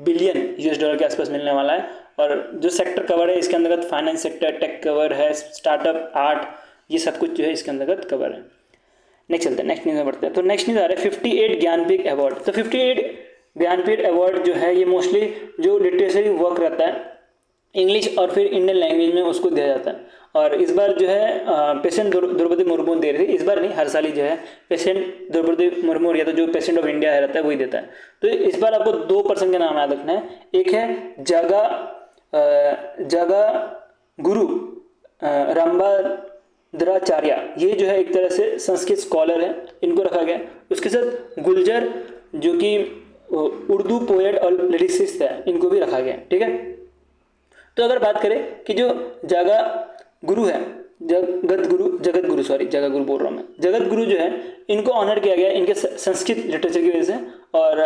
बिलियन US डॉलर के आसपास मिलने वाला है। और जो सेक्टर कवर है इसके अंतर्गत फाइनेंस सेक्टर, टेक कवर है, स्टार्टअप, आर्ट, ये सब कुछ जो है इसके अंतर्गत कवर है। नेक्स्ट चलते हैं, नेक्स्ट न्यूज़ में बढ़ते हैं। तो नेक्स्ट न्यूज़ आ रहा है 58 ज्ञानपीठ अवार्ड। तो 58 ज्ञानपीठ अवार्ड जो है ये मोस्टली जो लिटरेचरी वर्क रहता है इंग्लिश और फिर इंडियन लैंग्वेज में उसको दिया जाता है। और इस बार जो है पेशेंट द्रौपदी मुर्मू दे रही थी, इस बार नहीं हर साल ही जो है पेशेंट द्रौपदी मुर्मू या तो जो प्रेसिडेंट ऑफ इंडिया रहता है वही देता है। तो इस बार आपको 2 पर्सन के नाम याद रखना है। एक है जगा गुरु रामभद्राचार्य, ये जो है एक तरह से संस्कृत स्कॉलर है, इनको रखा गया। उसके साथ गुलजार जो कि उर्दू पोएट और लिरिसिस्ट है, इनको भी रखा गया। ठीक है, तो अगर बात करें कि जो जगत गुरु बोल रहा हूँ मैं, जगत गुरु जो है इनको ऑनर किया गया इनके संस्कृत लिटरेचर की वजह से। और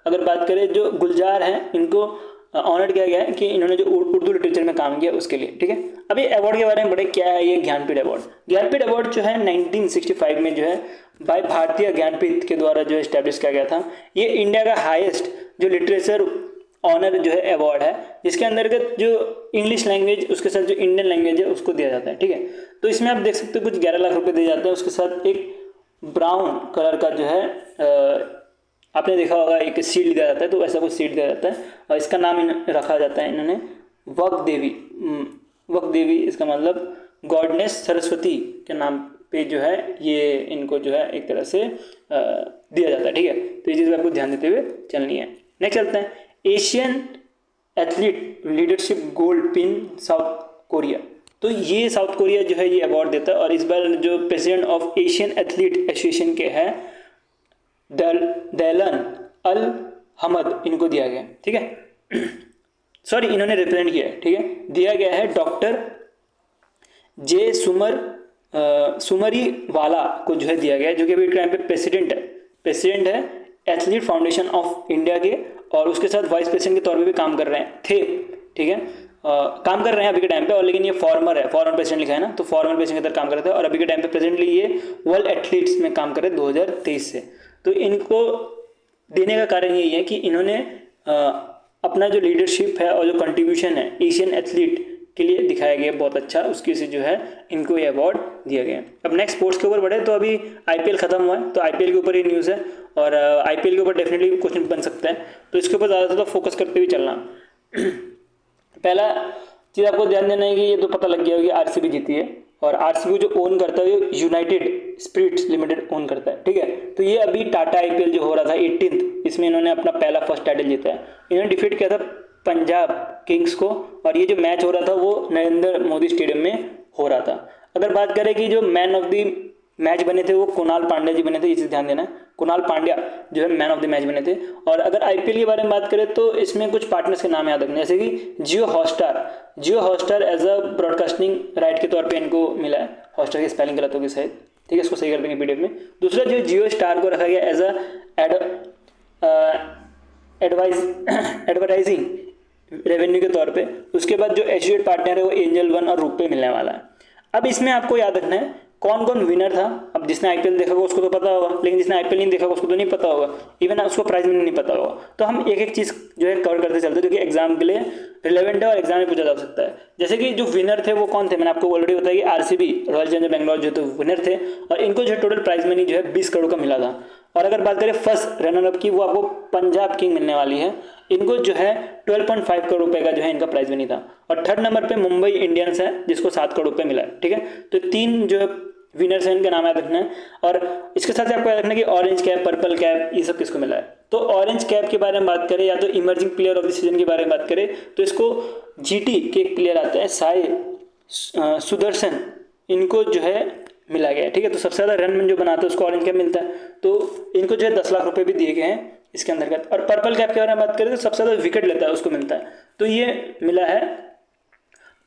अगर बात करें जो गुलजार हैं इनको ऑनर किया गया है कि इन्होंने जो उर्दू लिटरेचर में काम किया उसके लिए। ठीक है, अभी अवार्ड के बारे में बड़े क्या है ये ज्ञानपीठ अवार्ड। ज्ञानपीठ अवार्ड जो है 1965 में जो है बाय भारतीय ज्ञानपीठ के द्वारा जो एस्टैब्लिश किया गया था। ये इंडिया का हाईएस्ट जो लिटरेचर ऑनर जो है अवार्ड है, जिसके अंतर्गत जो इंग्लिश लैंग्वेज उसके साथ जो इंडियन लैंग्वेज है उसको दिया जाता है। ठीक है, तो इसमें आप देख सकते हो कुछ 11 लाख रुपए दिए जाते हैं। उसके साथ एक ब्राउन कलर का जो है आपने देखा होगा एक सीट दिया जाता है, तो वैसा कुछ सीट दिया जाता है और इसका नाम रखा जाता है इन्होंने वक देवी, इसका मतलब गॉडनेस सरस्वती के नाम पे जो है ये इनको जो है एक तरह से दिया जाता है। ठीक है, तो ये चीज़ आपको ध्यान देते हुए चलनी है। नेक्स्ट चलते हैं, Asian athlete leadership gold pin south Korea. तो ये साउथ कोरिया जो है ये अवार्ड देता है और इस बार जो president of Asian athlete association के हैं दैलन अल हमद, इनको दिया गया। ठीक है सॉरी इन्होंने रिप्रेजेंट किया है। ठीक है, दिया गया है डॉक्टर जे सुमरी वाला को जो है दिया गया है, जो कि अभी टाइम पे प्रेसिडेंट है एथलीट फाउंडेशन ऑफ इंडिया के, और उसके साथ वाइस प्रेसिडेंट के तौर पे भी काम कर रहे थे। ठीक है, काम कर रहे हैं अभी के टाइम पे, और लेकिन ये फॉर्मर प्रेसिडेंट लिखा है ना, तो फॉर्मर प्रेसिडेंट की तरह काम कर रहे थे और अभी के टाइम पे प्रेजेंटली ये वर्ल्ड एथलीट्स में काम कर रहे हैं 2023 से। तो इनको देने का कारण यही है कि इन्होंने अपना जो लीडरशिप है और जो कंट्रीब्यूशन है एशियन एथलीट के लिए दिखाया गया बहुत अच्छा, उसकी वजह से जो है इनको ये अवार्ड दिया गया। अब नेक्स्ट स्पोर्ट्स के ऊपर बढ़े तो अभी IPL खत्म हुआ है, तो IPL के ऊपर ही न्यूज़ है और IPL के ऊपर डेफिनेटली क्वेश्चन बन सकता है, तो इसके ऊपर ज़्यादा फोकस करते हुए चलना। पहला चीज़ आपको ध्यान देना है कि ये तो पता लग गया होगा RCB जीती है, और RCB जो ओन करता है वो यूनाइटेड स्पिरिट्स लिमिटेड ओन करता है। ठीक है, तो ये अभी टाटा IPL जो हो रहा था 18th, इसमें इन्होंने अपना पहला फर्स्ट टाइटल जीता है। इन्होंने डिफीट किया था पंजाब किंग्स को, और ये जो मैच हो रहा था वो नरेंद्र मोदी स्टेडियम में हो रहा था। अगर बात करें कि जो मैन ऑफ द मैच बने थे वो कुणाल पांड्या जी बने थे, ये चीज़ ध्यान देना है, कुणाल पांड्या जो है मैन ऑफ द मैच बने थे। और अगर IPL के बारे में बात करें तो इसमें कुछ पार्टनर्स के नाम याद रखने, जैसे कि Jio Hotstar as a broadcasting right के तौर पे इनको मिला है। हॉटस्टार की स्पेलिंग गलत होगी शायद, ठीक है, इसको सही कर देंगे PDF में। दूसरा जो जियो स्टार को रखा गया एज अ एडवर्टाइजिंग रेवेन्यू के तौर पे। उसके बाद जो एसोसिएट पार्टनर है वो एंजल वन और रुपए मिलने वाला है। अब इसमें आपको याद रखना है कौन कौन विनर था। अब जिसने IPL देखा होगा उसको तो पता होगा, लेकिन जिसने IPL नहीं देखा होगा उसको तो नहीं पता होगा, इवन उसको प्राइज मनी नहीं पता होगा। तो हम एक एक चीज़ जो है कवर करते चलते, जो कि एग्जाम के लिए रिलेवेंट है और एग्जाम में पूछा जा सकता है। जैसे कि जो विनर थे वो कौन थे, मैंने आपको ऑलरेडी बताया कि RCB रॉयल चैलेंजर बेंगलोर जो तो विनर थे, और इनको जो टोटल प्राइज मनी जो है 20 करोड़ का मिला था। और अगर बात करें फर्स्ट रनर अप की, वो आपको पंजाब किंग मिलने वाली है, इनको जो है 12.5 करोड़ रुपए का जो है इनका प्राइज मनी था। और थर्ड नंबर पे मुंबई इंडियंस है जिसको 7 करोड़ रुपए मिला है। ठीक है, तो 3 जो है विनर्स हैं, इनके नाम याद रखना है। और इसके साथ आपको याद रखना है कि ऑरेंज कैप, पर्पल कैप, ये सब किसको मिला है। तो ऑरेंज कैप के बारे में बात करें या तो emerging player of the season के बारे में बात करें तो इसको GT के एक प्लेयर आते हैं साई सुदर्शन, इनको जो है मिला गया है। ठीक है, तो सबसे ज़्यादा रन जो बनाता है उसको ऑरेंज कैप मिलता है, तो इनको जो है 10 लाख रुपए भी दिए गए हैं इसके अंतर्गत। और पर्पल कैप के बारे में बात करें तो सबसे ज़्यादा विकेट लेता है उसको मिलता है, तो ये मिला है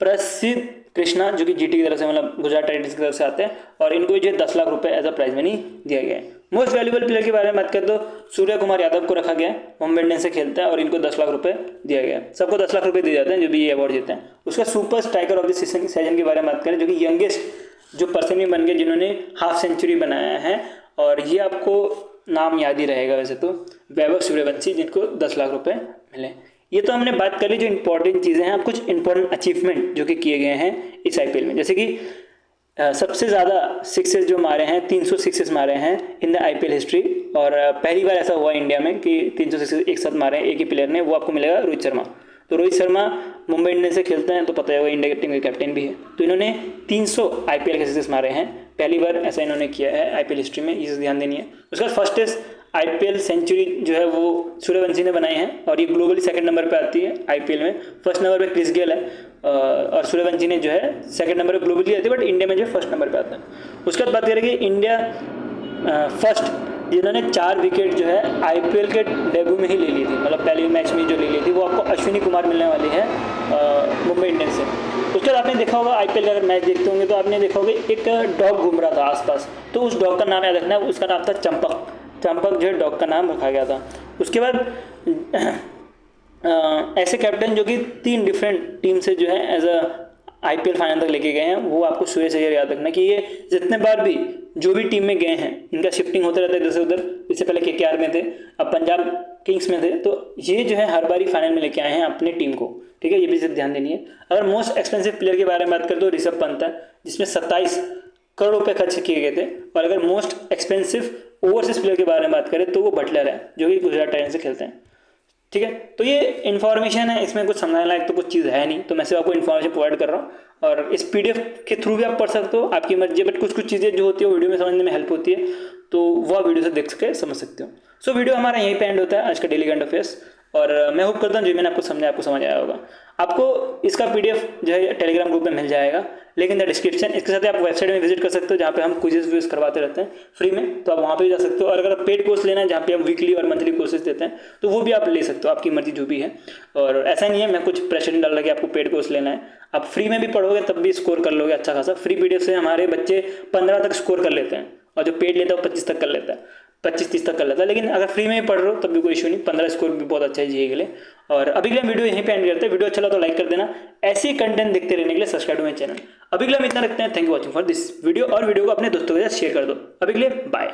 प्रसिद्ध कृष्णा जो कि जीटी की तरफ से मतलब गुजरात टाइटंस की तरफ से आते हैं और इनको जो 10 लाख रुपए एज अ प्राइज मनी दिया गया है। मोस्ट वैल्यूबल प्लेयर के बारे में बात करें तो सूर्य कुमार यादव को रखा गया है, मुंबई इंडियंस से खेलता है और इनको 10 लाख रुपए दिया गया है। सबको 10 लाख रुपए दिए जाते हैं जो भी ये अवार्ड जीते हैं। उसका super striker of the season के बारे में बात करें जो कि यंगेस्ट जो पर्सन भी बन गए जिन्होंने हाफ सेंचुरी बनाया है, और ये आपको नाम याद ही रहेगा वैसे तो, वैभव सूर्यवंशी, जिनको 10 लाख रुपए मिले। ये तो हमने बात कर ली जो इंपॉर्टेंट चीज़ें हैं। अब कुछ इंपॉर्टेंट अचीवमेंट जो कि किए गए हैं इस आईपीएल में, जैसे कि सबसे ज़्यादा सिक्सेस जो मारे हैं, 300 सिक्सेस मारे हैं इन द आईपीएल हिस्ट्री, और पहली बार ऐसा हुआ इंडिया में कि 300 सिक्सेस एक साथ मारे हैं एक ही प्लेयर ने, वो आपको मिलेगा रोहित शर्मा। तो रोहित शर्मा मुंबई इंडियंस से खेलते हैं तो पता ही होगा, इंडिया की टीम के कैप्टन भी है। तो इन्होंने 300 आईपीएल के सिक्सेस मारे हैं, पहली बार ऐसा इन्होंने किया है आईपीएल हिस्ट्री में, ये ध्यान देनी है। उसके बाद फर्स्टेस्ट आईपीएल सेंचुरी जो है वो सूर्यवंशी ने बनाई है, और ये ग्लोबली सेकंड नंबर पे आती है आईपीएल में। फर्स्ट नंबर पे क्रिस गेल है और सूर्यवंशी ने जो है सेकंड नंबर पे ग्लोबली आती है, बट इंडिया में जो है फर्स्ट नंबर पे आता है। उसके बाद बात करेंगे इंडिया फर्स्ट जिन्होंने 4 विकेट जो है आईपीएल के डेब्यू में ही ले ली थी, मतलब पहले मैच में जो ले ली थी, वो आपको अश्विनी कुमार मिलने वाली है मुंबई इंडियंस से। उसके बाद आपने देखा होगा आईपीएल का अगर मैच देखते होंगे तो आपने देखा होगा एक डॉग घूम रहा था आसपास, तो उस डॉग का नाम याद रखना है, उसका नाम था चंपक। चंपक जो है डॉग का नाम रखा गया था। उसके बाद ऐसे कैप्टन जो कि 3 डिफरेंट टीम से जो है एज अ आईपीएल फाइनल तक लेके गए हैं, वो आपको सुरेश अय्यर याद रखना कि ये जितने बार भी जो भी टीम में गए हैं इनका शिफ्टिंग होता रहता है इधर से उधर। इससे पहले केकेआर में थे, अब पंजाब किंग्स में थे, तो ये जो है हर बार ही फाइनल में लेके आए हैं अपनी टीम को, ठीक है, ये भी ध्यान देनी है। अगर मोस्ट एक्सपेंसिव प्लेयर के बारे में बात करें तो ऋषभ पंत है, जिसमें 27 करोड़ रुपए खर्च किए गए थे। और अगर मोस्ट एक्सपेंसिव ओवरसीज प्लेयर के बारे में बात करें तो वो बटलर है, जो कि गुजरात टाइटंस से खेलते हैं, ठीक है। तो ये इन्फॉर्मेशन है, इसमें कुछ समझाने लायक तो कुछ चीज़ है नहीं, तो मैं सिर्फ आपको इन्फॉर्मेशन प्रोवाइड कर रहा हूँ, और इस पीडीएफ के थ्रू भी आप पढ़ सकते हो, आपकी मर्जी। बट कुछ चीज़ें जो होती है वो वीडियो में समझने में हेल्प होती है, तो वो आप वीडियो से देख के समझ सकते हो। सो वीडियो हमारा यहीं पे एंड होता है आज का डेली करंट अफेयर्स, और मैं होप करता हूँ जो मैंने आपको समझाया आपको समझ आया होगा। आपको इसका पीडीएफ जो है टेलीग्राम ग्रुप में मिल जाएगा, लिंक इन द डिस्क्रिप्शन। इसके साथ आप वेबसाइट में विजिट कर सकते हो जहाँ पे हम क्विज़ करवाते रहते हैं फ्री में, तो आप वहाँ पे भी जा सकते हो। और अगर पेड कोर्स लेना है जहाँ पे हम वीकली और मंथली कोर्सेज देते हैं तो वो भी आप ले सकते हो, आपकी मर्जी जो भी है। और ऐसा नहीं है मैं कुछ प्रेशर नहीं डाल रहा कि आपको पेड कोर्स लेना है, आप फ्री में भी पढ़ोगे तब भी स्कोर कर लोगे अच्छा खासा। फ्री पीडीएफ से हमारे बच्चे 15 तक स्कोर कर लेते हैं, और जो पेड लेता है वो 25 तक कर लेता है, 25-30 तक कर लेता है। लेकिन अगर फ्री में ही पढ़ रहे हो तब भी कोई इशू नहीं, 15 स्कोर भी बहुत अच्छा है जीए के लिए। और अभी के लिए वीडियो यहीं पे एंड करते हैं। वीडियो अच्छा लगा तो लाइक कर देना, ऐसे ही कंटेंट देखते रहने के लिए सब्सक्राइब मेरे चैनल। अभी के लिए हम इतना रखते हैं, thank you watching for this video, और वीडियो को अपने दोस्तों के साथ शेयर कर दो। अभी के लिए बाय।